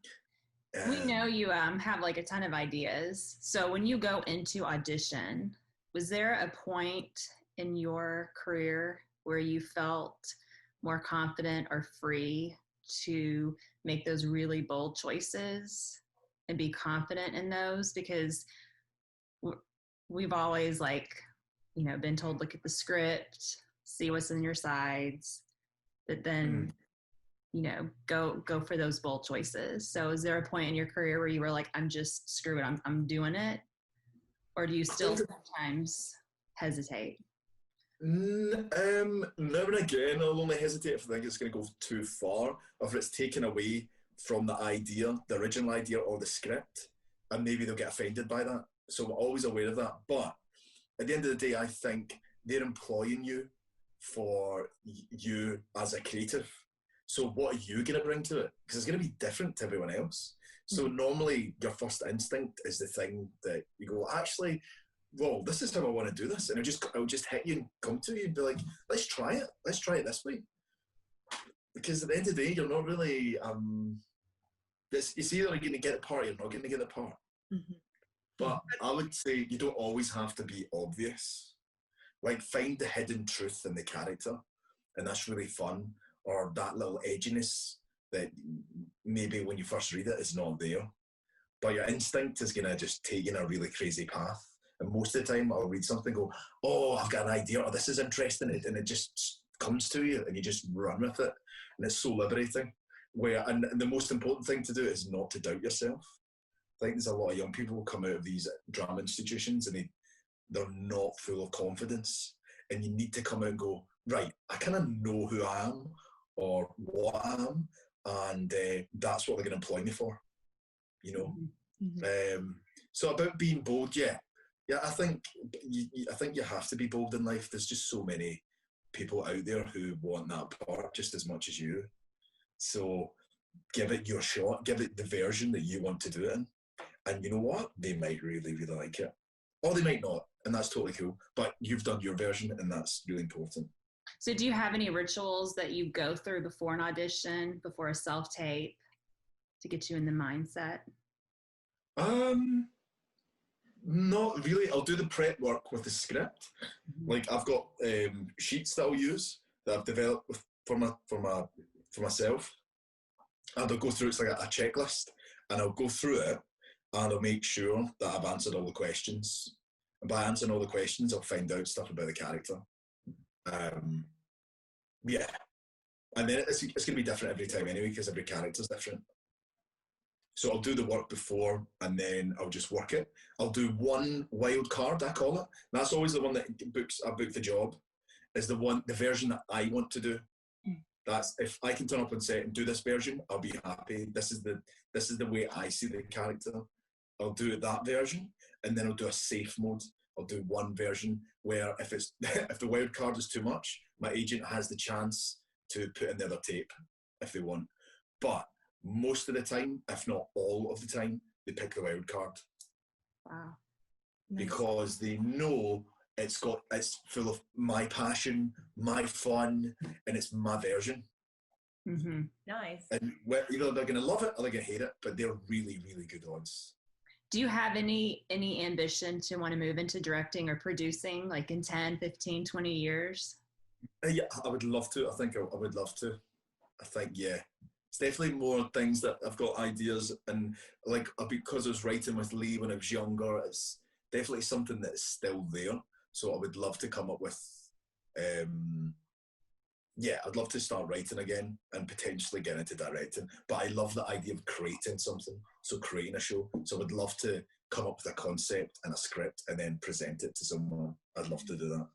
We know you have like a ton of ideas. So when you go into audition, was there a point in your career where you felt more confident or free to make those really bold choices and be confident in those? Because we've always been told, look at the script, see what's in your sides, but then go for those bold choices. So is there a point in your career where you were like, I'm just screw it, I'm doing it? Or do you still sometimes hesitate? Now and again, I'll only hesitate if I think it's going to go too far, or if it's taken away from the idea, the original idea, or the script, and maybe they'll get offended by that. So I'm always aware of that. But at the end of the day, I think they're employing you for you as a creative. So what are you going to bring to it? Because it's going to be different to everyone else. So normally your first instinct is the thing that you go, actually, well, this is how I want to do this. And it'll just hit you and come to you and be like, let's try it. Let's try it this way. Because at the end of the day, you're not really, it's either you're going to get the part or you're not going to get the part. But I would say you don't always have to be obvious. Like, find the hidden truth in the character, and that's really fun. Or that little edginess that maybe when you first read it is not there. But your instinct is going to just take you in a really crazy path. And most of the time I'll read something and go, oh, I've got an idea, or this is interesting, and it just comes to you and you just run with it. And it's so liberating. And the most important thing to do is not to doubt yourself. I think there's a lot of young people who come out of these drama institutions and they're not full of confidence. And you need to come out and go, right, I kind of know who I am or what I am, and that's what they're going to employ me for, you know. So about being bold, yeah, I think you have to be bold in life. There's just so many people out there who want that part just as much as you. So give it your shot, give it the version that you want to do it in, and you know what? They might really, really like it, or they might not, and that's totally cool. But you've done your version, and that's really important. So do you have any rituals that you go through before an audition, before a self-tape, to get you in the mindset? Not really. I'll do the prep work with the script. Like, I've got sheets that I'll use that I've developed for myself, and I'll go through. It's like a checklist, and I'll go through it, and I'll make sure that I've answered all the questions. And by answering all the questions, I'll find out stuff about the character. Yeah, and then it's going to be different every time anyway, because every character's different. So I'll do the work before, and then I'll just work it. I'll do one wild card, I call it. That's always the one that I book the job, is the version that I want to do. That's, if I can turn up on set and do this version, I'll be happy. This is the way I see the character. I'll do that version, and then I'll do a safe mode. I'll do one version where if the wild card is too much, my agent has the chance to put in the other tape if they want. But most of the time, if not all of the time, they pick the wild card. Wow. Nice. Because they know it's full of my passion, my fun, and it's my version. Nice. And either they're going to love it or they're going to hate it, but they're really, really good odds. Do you have any ambition to want to move into directing or producing like in 10, 15, 20 years? Yeah, I would love to. I think I would love to. I think, yeah. It's definitely more things that I've got ideas, and like because I was writing with Lee when I was younger, it's definitely something that's still there. So I would love to come up with, yeah, I'd love to start writing again and potentially get into directing. But I love the idea of creating something, so creating a show. So I would love to come up with a concept and a script and then present it to someone. I'd love to do that.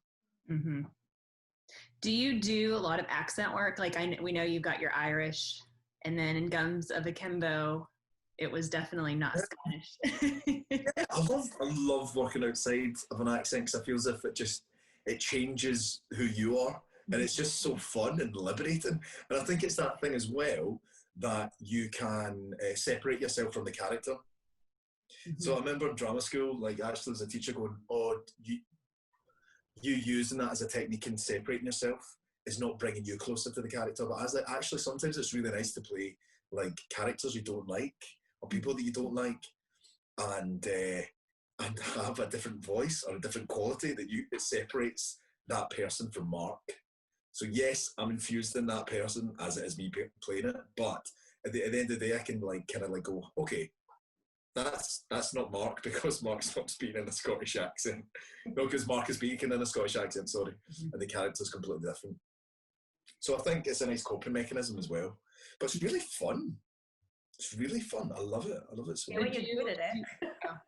Mm-hmm. Do you do a lot of accent work? Like we know you've got your Irish, and then in Gums of Akimbo, it was definitely not Scottish. I love working outside of an accent because I feel as if it changes who you are, and it's just so fun and liberating. And I think it's that thing as well that you can separate yourself from the character. Mm-hmm. So I remember in drama school, like actually as a teacher going, "Oh, you using that as a technique in separating yourself is not bringing you closer to the character, but actually sometimes it's really nice to play like characters you don't like or people that you don't like, and have a different voice or a different quality it separates that person from Mark." So yes, I'm infused in that person as it is me playing it, but at the end of the day, I can like kind of like go, okay, that's not Mark, because Mark's not speaking in a Scottish accent. No, because Mark is speaking in a Scottish accent, sorry, and the character's completely different. So I think it's a nice coping mechanism as well. But it's really fun. It's really fun. I love it. I love it so much. You're good at it.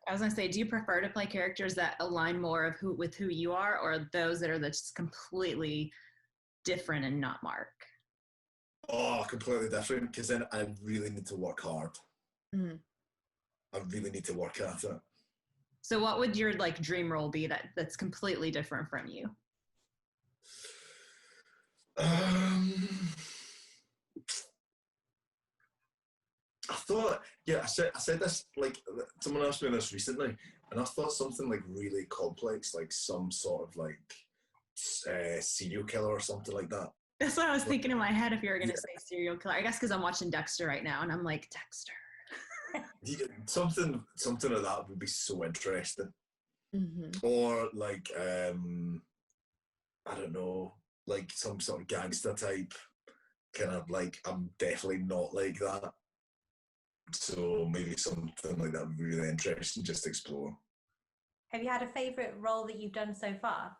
I was going to say, do you prefer to play characters that align more with who you are, or those that are just completely different and not Mark? Oh, completely different, because then I really need to work hard. Mm. I really need to work at it. So what would your like dream role be that's completely different from you? I thought, yeah, I said this, like, someone asked me this recently, and I thought something like really complex, like some sort of like serial killer or something like that. That's what I was thinking in my head if you were going to say serial killer. I guess because I'm watching Dexter right now, and I'm like, Dexter. Something like that would be so interesting. Mm-hmm. Or like, I don't know, like some sort of gangster type, kind of like, I'm definitely not like that. So maybe something like that would be really interesting just to explore. Have you had a favourite role that you've done so far?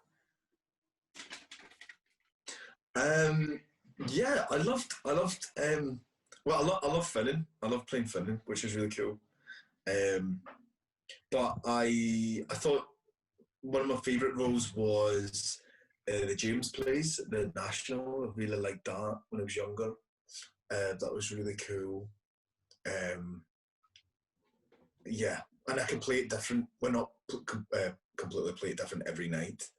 Yeah, I loved well, I love Finland. I love playing Finland, which is really cool. But I thought one of my favourite roles was the James plays, the National. I really liked that when I was younger. That was really cool. Yeah, and I can play it different. Well, not completely play it different every night,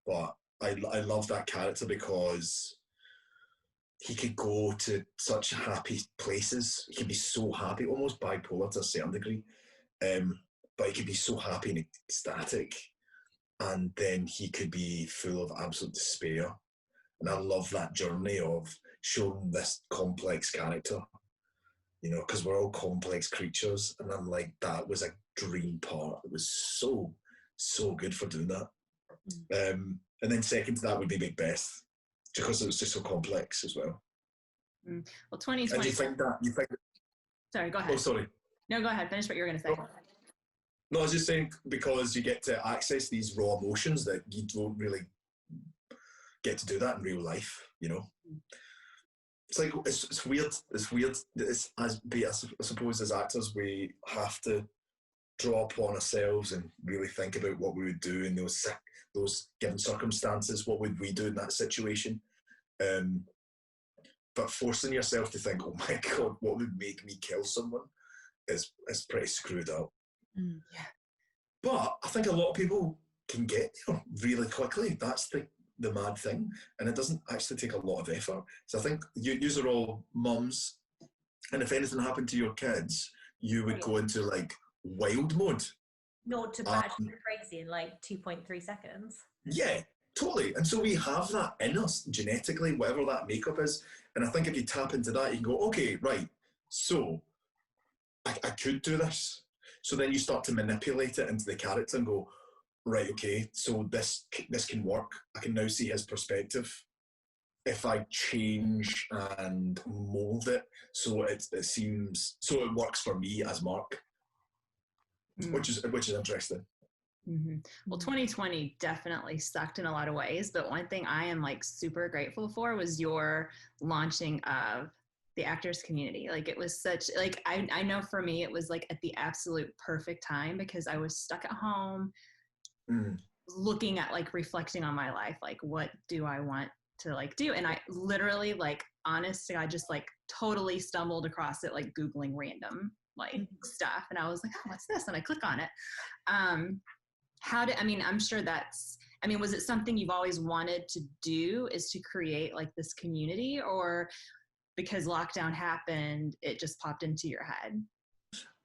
but I love that character because he could go to such happy places. He could be so happy, almost bipolar to a certain degree. But he could be so happy and ecstatic, and then he could be full of absolute despair. And I love that journey of showing this complex character, you know, because we're all complex creatures. And I'm like, that was a dream part. It was so good for doing that. And then second to that would be Macbeth, because it was just so complex as well. Well, 2020. And you think that? Sorry, go ahead. Oh, sorry. No, go ahead. Finish what you were going to say. No, I was just saying, because you get to access these raw emotions that you don't really get to do that in real life, you know? It's like, it's weird. It's weird. I suppose as actors, we have to draw upon ourselves and really think about what we would do in those given circumstances. What would we do in that situation? But forcing yourself to think, oh my God, what would make me kill someone is pretty screwed up. Yeah. But I think a lot of people can get there really quickly. That's the mad thing. And it doesn't actually take a lot of effort. So I think yous are all mums. And if anything happened to your kids, you would go into like wild mode. Not to batshit crazy in like 2.3 seconds. Yeah, totally. And so we have that in us genetically, whatever that makeup is. And I think if you tap into that, you can go, okay, right, so I could do this. So then you start to manipulate it into the character and go, right, okay, so this can work. I can now see his perspective if I change and mold it so it seems, so it works for me as Mark, which is interesting. Mm-hmm. Well, 2020 definitely sucked in a lot of ways, but one thing I am like super grateful for was your launching of the actors community. Like it was such, like, I know for me, it was like at the absolute perfect time because I was stuck at home looking at, like, reflecting on my life. Like, what do I want to like do? And I literally, like, honestly, I just like totally stumbled across it, like Googling random like stuff. And I was like, oh, what's this? And I click on it. I'm sure was it something you've always wanted to do, is to create like this community, or because lockdown happened, it just popped into your head?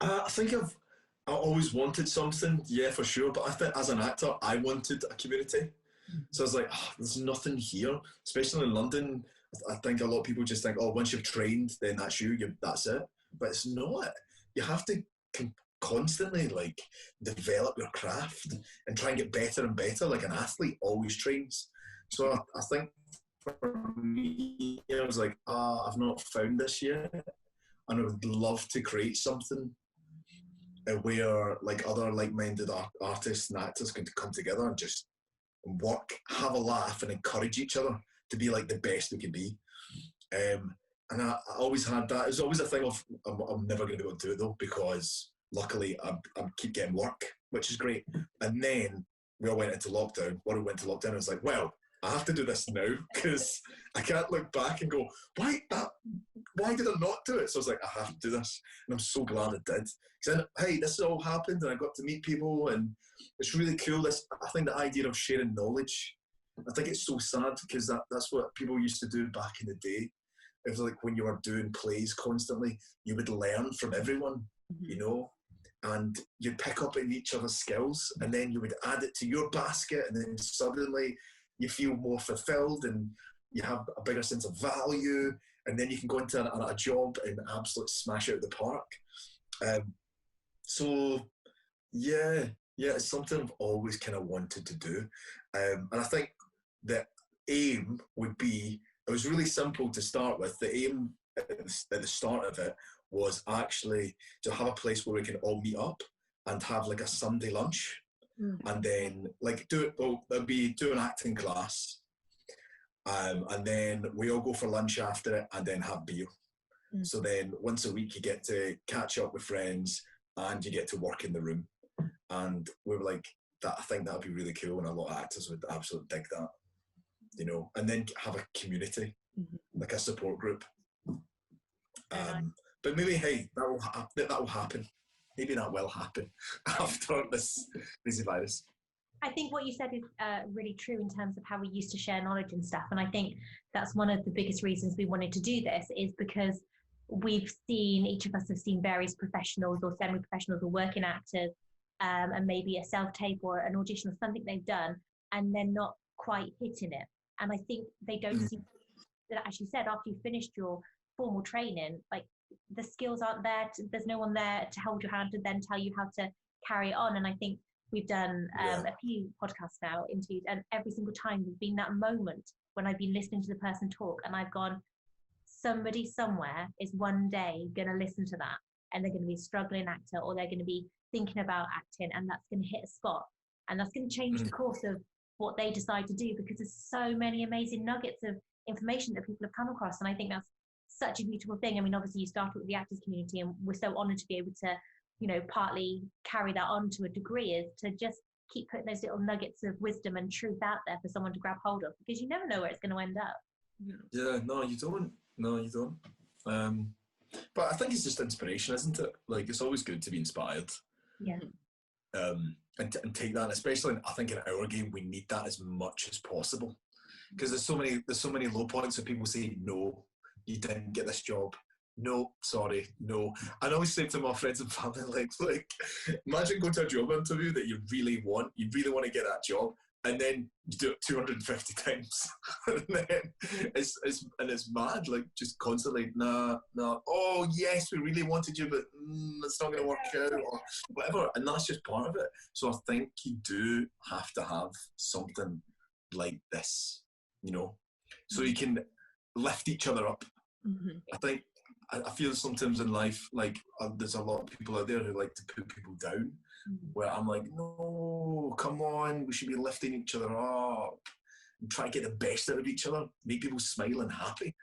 I think I always wanted something, yeah, for sure. But I think as an actor, I wanted a community. So I was like, there's nothing here, especially in London. I think a lot of people just think, oh, once you've trained, then that's that's it. But it's not. You have to constantly like develop your craft and try and get better and better. Like an athlete always trains. So I think for me, I was like, I've not found this yet, and I would love to create something where like other like-minded artists and actors can come together and just work, have a laugh, and encourage each other to be like the best we can be. And I always had that. It was always a thing of I'm never going to be able to do it though, because luckily I keep getting work, which is great. And then we all went into lockdown. When we went to lockdown, I was like, well, I have to do this now because I can't look back and go, why did I not do it? So I was like, I have to do this, and I'm so glad I did. Because hey, this all happened, and I got to meet people, and it's really cool. I think the idea of sharing knowledge, I think it's so sad because that's what people used to do back in the day. It was like when you were doing plays constantly, you would learn from everyone, you know, and you'd pick up in each other's skills, and then you would add it to your basket, and then suddenly you feel more fulfilled and you have a bigger sense of value, and then you can go into a job and absolutely smash it out of the park. So yeah, it's something I've always kind of wanted to do. And I think the aim would be, it was really simple to start with. The aim at the start of it was actually to have a place where we can all meet up and have like a Sunday lunch. And then like do an acting class, and then we all go for lunch after it and then have beer. So then once a week you get to catch up with friends and you get to work in the room. And we were like, I think that would be really cool, and a lot of actors would absolutely dig that, you know. And then have a community, like a support group. But maybe, hey, that will happen. Maybe that will happen after this virus. I think what you said is really true in terms of how we used to share knowledge and stuff. And I think that's one of the biggest reasons we wanted to do this, is because each of us have seen various professionals or semi-professionals or working actors, and maybe a self-tape or an audition or something they've done, and they're not quite hitting it. And I think they don't see that, as you said, after you've finished your formal training, like the skills aren't there. There's no one there to hold your hand to then tell you how to carry it on. And I think we've done a few podcasts now, interviews, and every single time there's been that moment when I've been listening to the person talk and I've gone, somebody somewhere is one day going to listen to that, and they're going to be a struggling actor, or they're going to be thinking about acting, and that's going to hit a spot, and that's going to change the course of what they decide to do, because there's so many amazing nuggets of information that people have come across. And I think that's such a beautiful thing. I mean, obviously you started with the actors community, and we're so honored to be able to, you know, partly carry that on to a degree, is to just keep putting those little nuggets of wisdom and truth out there for someone to grab hold of, because you never know where it's going to end up. Yeah, no, you don't. But I think it's just inspiration, isn't it? Like, it's always good to be inspired. Yeah. And take that, especially I think in our game we need that as much as possible, because there's so many low points where people say, no, you didn't get this job, no, sorry, no. And I always say to my friends and family, like imagine going to a job interview that you really want to get that job, and then you do it 250 times, and then it's mad, like just constantly, nah, oh yes, we really wanted you, but it's not going to work out, or whatever, and that's just part of it. So I think you do have to have something like this, you know, so you can lift each other up. I think I feel sometimes in life, like there's a lot of people out there who like to put people down, where I'm like, no, come on, we should be lifting each other up and try to get the best out of each other, make people smile and happy.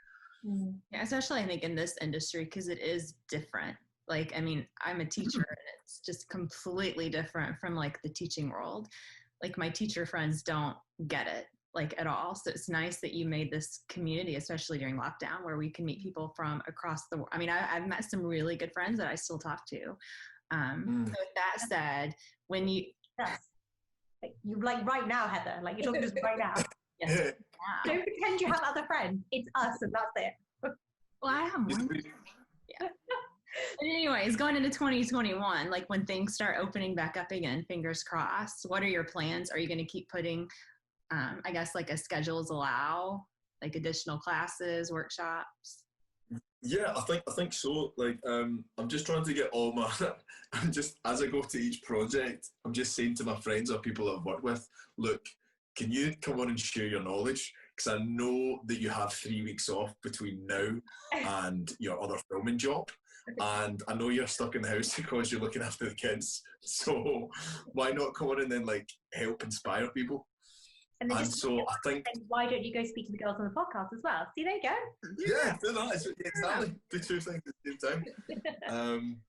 Yeah, especially I think in this industry, because it is different. Like, I mean, I'm a teacher and it's just completely different from like the teaching world. Like my teacher friends don't get it like at all. So it's nice that you made this community, especially during lockdown, where we can meet people from across the world. I mean, I've met some really good friends that I still talk to. So with that said, when you... Yes. You like right now, Heather, like you're talking to us right now. Yes. Don't pretend you have other friends. It's us and that's it. Well, I have one. Yeah. But anyways, going into 2021, like when things start opening back up again, fingers crossed, what are your plans? Are you going to keep putting, I guess, like as schedules allow, like additional classes, workshops? Yeah, I think so. Like, I'm just trying to get all my, I'm just, as I go to each project, I'm just saying to my friends or people I've worked with, look, can you come on and share your knowledge? Because I know that you have 3 weeks off between now and your other filming job. And I know you're stuck in the house because you're looking after the kids. So why not come on and then like help inspire people? And so I think, why don't you go speak to the girls on the podcast as well? See, there you go. Yeah, do that. Exactly. Do two things at the same time.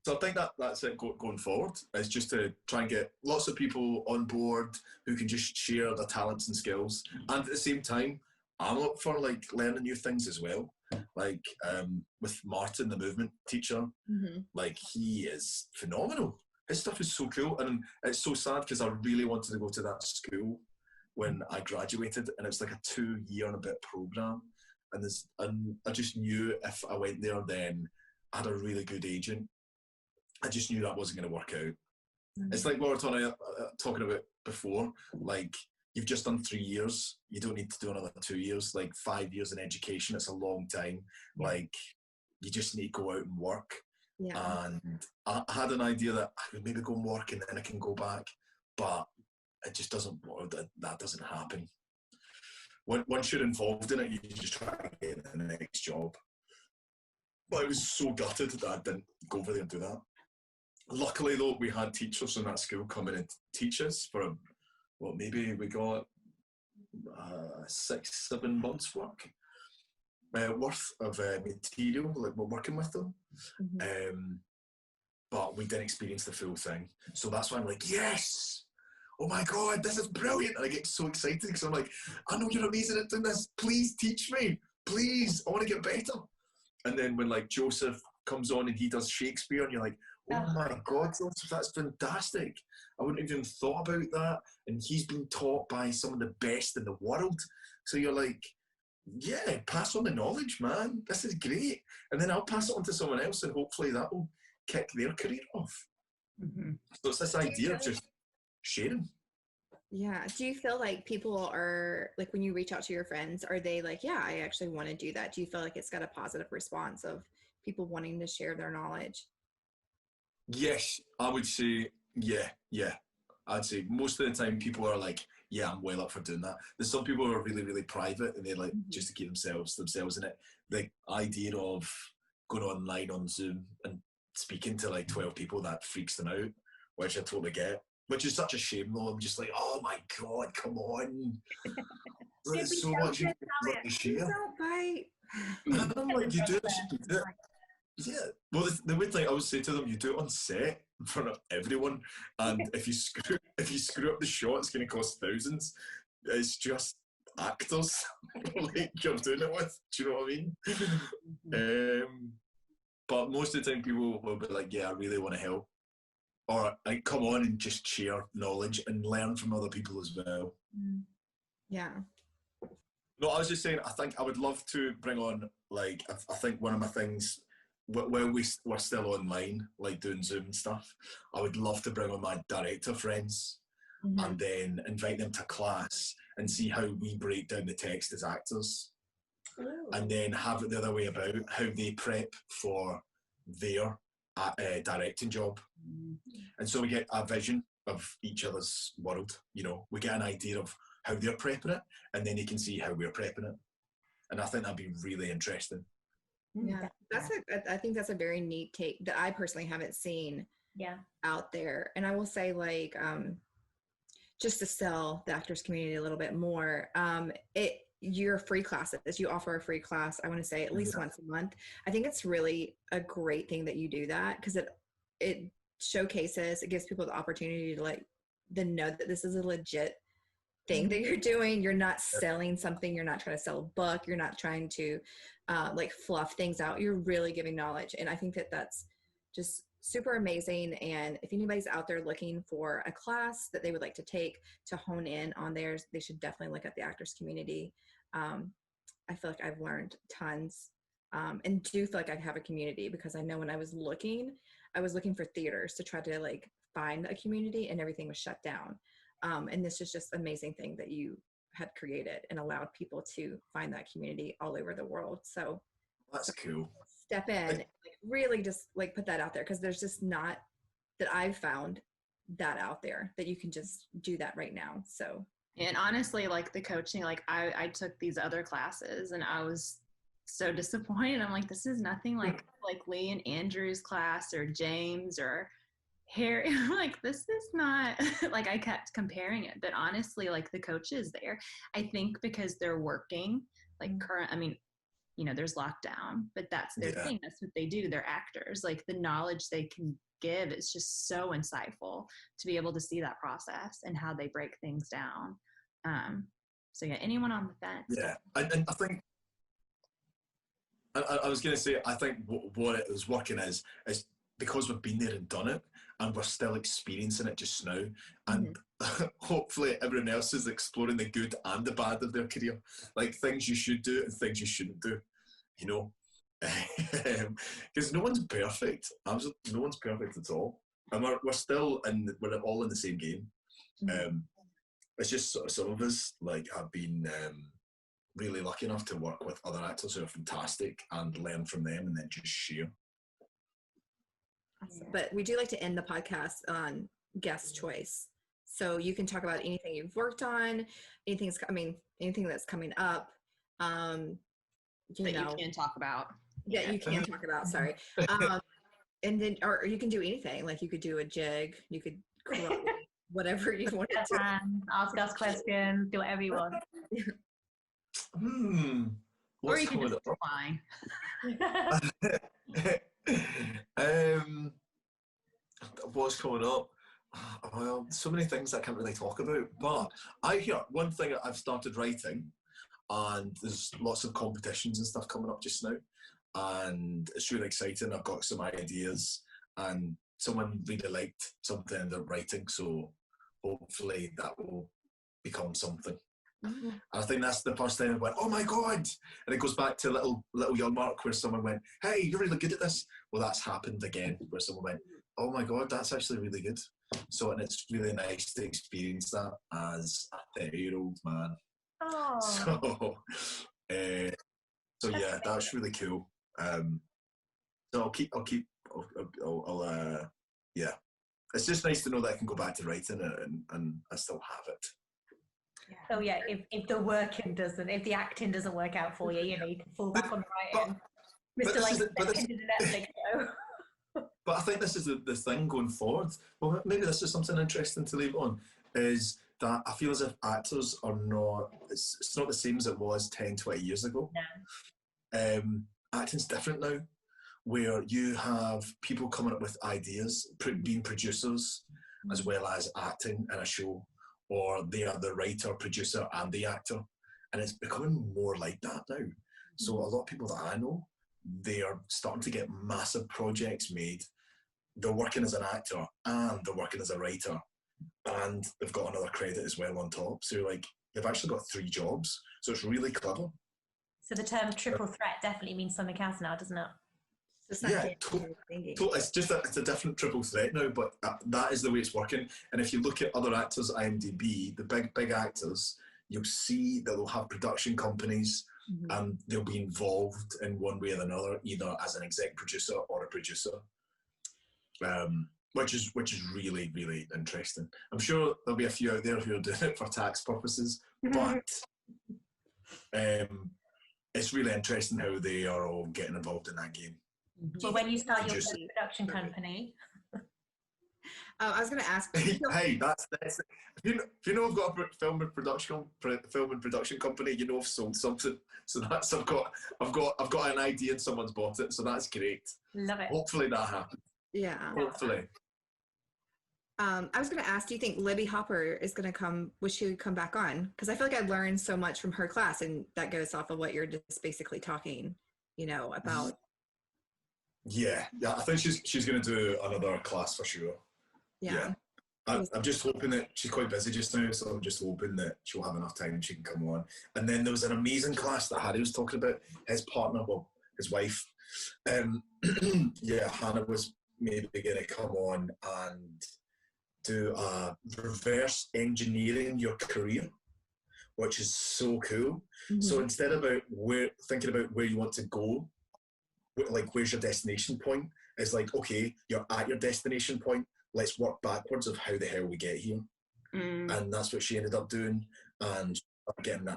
So I think that's it going forward. It's just to try and get lots of people on board who can just share their talents and skills. And at the same time, I'm up for like learning new things as well. Like with Martin, the movement teacher, like he is phenomenal. His stuff is so cool, and it's so sad because I really wanted to go to that school when I graduated, and it's like a 2-year and a bit program. And I just knew if I went there, then I had a really good agent. I just knew that wasn't going to work out. It's like what we were talking about before. Like, you've just done 3 years. You don't need to do another 2 years. Like 5 years in education, it's a long time. Like, you just need to go out and work. Yeah. And I had an idea that I could maybe go and work and then I can go back, but it just doesn't. That doesn't happen. Once you're involved in it, you just try to get the next job. But I was so gutted that I didn't go over there and do that. Luckily, though, we had teachers in that school come in and teach us for maybe we got 6-7 months worth of material, like we're working with them. But we didn't experience the full thing. So that's why I'm like, yes! Oh my God, this is brilliant. And I get so excited because I'm like, I know you're amazing at doing this. Please teach me. Please, I want to get better. And then when like Joseph comes on and he does Shakespeare and you're like, oh my God, Joseph, that's fantastic. I wouldn't even thought about that. And he's been taught by some of the best in the world. So you're like, yeah, pass on the knowledge, man. This is great. And then I'll pass it on to someone else and hopefully that will kick their career off. So it's this idea of just sharing. Yeah. Do you feel like people are, like when you reach out to your friends, are they like, yeah, I actually want to do that? Do you feel like it's got a positive response of people wanting to share their knowledge? Yes, I would say, yeah. I'd say most of the time people are like, yeah, I'm well up for doing that. There's some people who are really, really private and they like just to keep themselves in it. The idea of going online on Zoom and speaking to like 12 people, that freaks them out, which I totally get. Which is such a shame though. I'm just like, oh my God, come on. There's so much you can share. And I'm like, you do it. Yeah. Well, the weird thing I would say to them, you do it on set in front of everyone, and if you screw up the shot, it's going to cost thousands. It's just actors like you're doing it with. Do you know what I mean? But most of the time, people will be like, "Yeah, I really want to help," or like, "Come on and just share knowledge and learn from other people as well." Yeah. No, I was just saying. I think I would love to bring on like I think one of my things. When we're still online, like doing Zoom and stuff, I would love to bring on my director friends and then invite them to class and see how we break down the text as actors. Ooh. And then have it the other way about, how they prep for their directing job. And so we get a vision of each other's world, you know, we get an idea of how they're prepping it, and then you can see how we're prepping it. And I think that'd be really interesting. Yeah, I think that's a very neat take that I personally haven't seen out there. And I will say, like, just to sell the actors community a little bit more, your free classes, you offer a free class, I want to say at least once a month. I think it's really a great thing that you do that, because it showcases, it gives people the opportunity to like then know that this is a legit thing that you're doing. You're not selling something. You're not trying to sell a book. You're not trying to like fluff things out. You're really giving knowledge. And I think that that's just super amazing. And if anybody's out there looking for a class that they would like to take to hone in on theirs, they should definitely look at the actors community. I feel like I've learned tons, and do feel like I have a community, because I know when I was looking for theaters to try to like find a community, and everything was shut down. And this is just an amazing thing that you had created and allowed people to find that community all over the world. So that's cool. Step in, like, really just like put that out there, because there's just not that I've found that out there that you can just do that right now. So, and honestly, like the coaching, like I took these other classes and I was so disappointed. I'm like, this is nothing like Lee and Andrew's class or James or Harry. Like, this is not like, I kept comparing it, but honestly, like the coaches there, I think because they're working like current, I mean, you know, there's lockdown, but that's their thing. That's what they do. They're actors. Like the knowledge they can give is just so insightful to be able to see that process and how they break things down. So yeah, anyone on the fence. Yeah, and I think, I was going to say, I think what it is working is because we've been there and done it, and we're still experiencing it just now, and hopefully everyone else is exploring the good and the bad of their career, like things you should do and things you shouldn't do, you know, because no one's perfect. Absolutely, no one's perfect at all, and we're still we're all in the same game. It's just sort of some of us like have been really lucky enough to work with other actors who are fantastic and learn from them and then just share. But we do like to end the podcast on guest choice. So you can talk about anything you've worked on, anything that's coming up. You can talk about. Yeah, you can talk about, sorry. And then, or you can do anything. Like you could do a jig, you could crawl, whatever you want to. Ask us questions, do whatever you want. Or you can just decline. What's coming up? Well, so many things I can't really talk about, but I hear one thing. I've started writing, and there's lots of competitions and stuff coming up just now, and it's really exciting. I've got some ideas, and someone really liked something they're writing, so hopefully that will become something. I think that's the first time I went, oh my God. And it goes back to little young Mark, where someone went, hey, you're really good at this. Well, that's happened again, where someone went, oh my God, that's actually really good. So, and it's really nice to experience that as a 30-year-old man. Oh. So yeah, that's really cool. So yeah. It's just nice to know that I can go back to writing it and I still have it. So yeah, if the acting doesn't work out for you, you know, you can fall back on the writing. Mr. Like into the Netflix show. But I think this is the thing going forward. Well, maybe this is something interesting to leave on, is that I feel as if actors are not, it's not the same as it was 10, 20 years ago. No. Acting's different now, where you have people coming up with ideas, being producers, as well as acting in a show, or they are the writer, producer, and the actor. And it's becoming more like that now. So a lot of people that I know, they are starting to get massive projects made. They're working as an actor and they're working as a writer, and they've got another credit as well on top. So like, they've actually got 3 jobs. So it's really clever. So the term triple threat definitely means something else now, doesn't it? Just not thinking. It's just it's a different triple threat now, but that is the way it's working. And if you look at other actors' IMDb, the big actors, you'll see that they'll have production companies, and they'll be involved in one way or another, either as an exec producer or a producer, which is really, really interesting. I'm sure there'll be a few out there who are doing it for tax purposes, but it's really interesting how they are all getting involved in that game. Well, when you start your production company. I was going to ask. Hey, that's if you know I've got a film and production company, you know I've sold something. So that's I've got an idea and someone's bought it. So that's great. Love it. Hopefully that happens. Yeah. Hopefully. I was going to ask, do you think Libby Hopper is going to come? Will she come back on? Because I feel like I learned so much from her class, and that goes off of what you're just basically talking, about. Yeah, I think she's going to do another class for sure. Yeah. I'm just hoping that she's quite busy just now, so I'm just hoping that she'll have enough time and she can come on. And then there was an amazing class that Harry was talking about. His partner, well, his wife, Hannah was maybe going to come on and do a reverse engineering your career, which is so cool. So instead of thinking about where you want to go, like where's your destination point, it's like, okay, you're at your destination point, let's work backwards of how the hell we get here. And that's what she ended up doing. And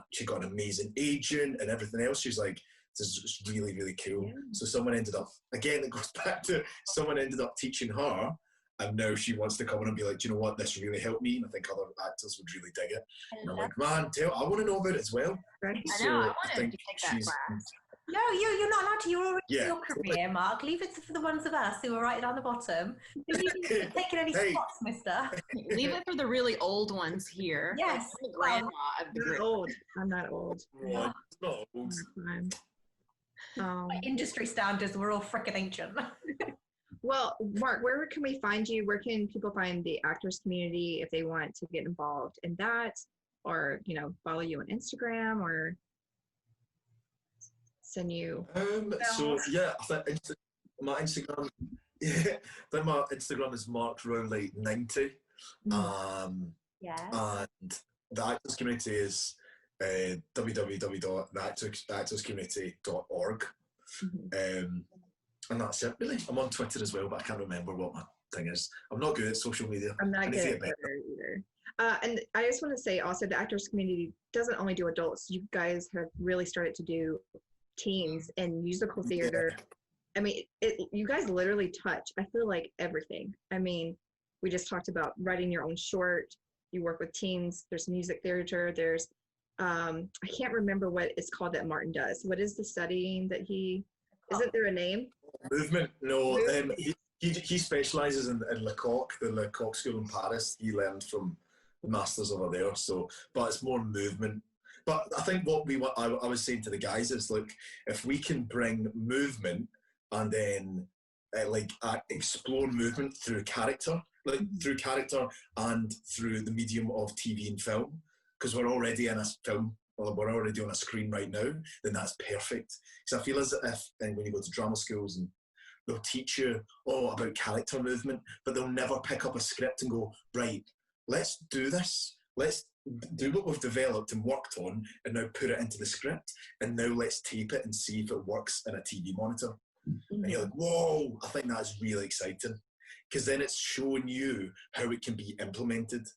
she got an amazing agent and everything else. She's like, this is really, really cool. Yeah. So someone ended up, again, it goes back to someone ended up teaching her, and now she wants to come in and be like, do you know what, this really helped me, and I think other actors would really dig it. And I'm like, man, I want to know about it as well. Right. I know, I wanted to take that class. No, you're not allowed to. You're already in your career, Mark. Leave it for the ones of us who are right down the bottom. You're taking any spots, mister. Leave it for the really old ones here. Yes. Like the grandma of the group. Old. I'm not old. Well, it's not old. By industry standards, we're all frickin' ancient. Well, Mark, where can we find you? Where can people find the actors community if they want to get involved in that, or follow you on Instagram, or send you? So yeah, I think my Instagram. Yeah, I think my Instagram is Mark Rowley 90. Yes. And the actors community is www.theactorscommunity.org. And that's it, really. I'm on Twitter as well, but I can't remember what my thing is. I'm not good at social media. I'm not good at Twitter either. And I just want to say also, the actors community doesn't only do adults. You guys have really started to do teens and musical theater. Yeah. I mean, you guys literally touch, I feel like, everything. I mean, we just talked about writing your own short. You work with teens. There's music theater. There's, I can't remember what it's called that Martin does. What is the studying that isn't there a name? Movement. No, he specialises in Lecoq, the Lecoq School in Paris. He learned from the masters over there. So, but it's more movement. But I think what I was saying to the guys is, look, if we can bring movement and then explore movement through character, through character and through the medium of TV and film, because we're already in a film, or we're already on a screen right now, then that's perfect. Because I feel as if, and when you go to drama schools, and they'll teach you about character movement, but they'll never pick up a script and go, right, let's do this. Let's do what we've developed and worked on, and now put it into the script, and now let's tape it and see if it works in a TV monitor. And you're like, whoa, I think that's really exciting, because then it's showing you how it can be implemented.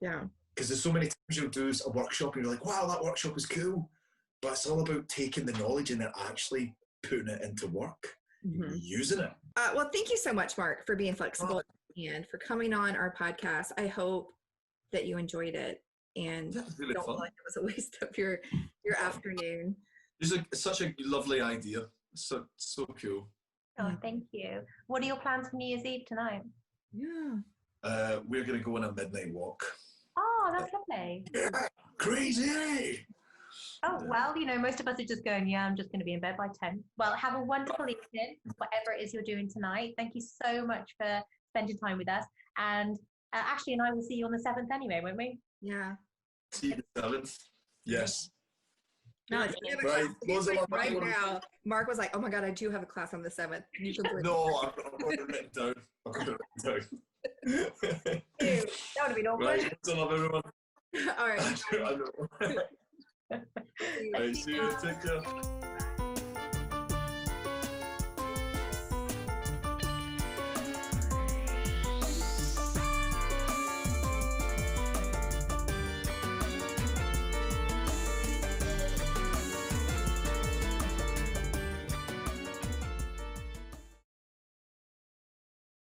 Yeah. Because there's so many times you'll do a workshop and you're like, wow, that workshop was cool. But it's all about taking the knowledge and then actually putting it into work, using it. Well, thank you so much, Mark, for being flexible and for coming on our podcast. I hope that you enjoyed it and really don't feel like it was a waste of your afternoon. It's such a lovely idea. So cool. Oh, thank you. What are your plans for New Year's Eve tonight? Yeah. We're going to go on a midnight walk. Oh, that's lovely. Yeah, crazy. Oh, well, most of us are just going, I'm just going to be in bed by 10. Well, have a wonderful evening, whatever it is you're doing tonight. Thank you so much for spending time with us. And Ashley and I will see you on the 7th anyway, won't we? Yeah. See you the 7th. Yes. Not We have a Right, class. those are He's like, my right ones. now, Mark was like, "Oh my god, I do have a class on the 7th." You should bring No, I've got it written down. I've got it written down. Ew, that would have been awkward. Right, what's up, everyone? All right. I know. See you. Right, see you. Take care.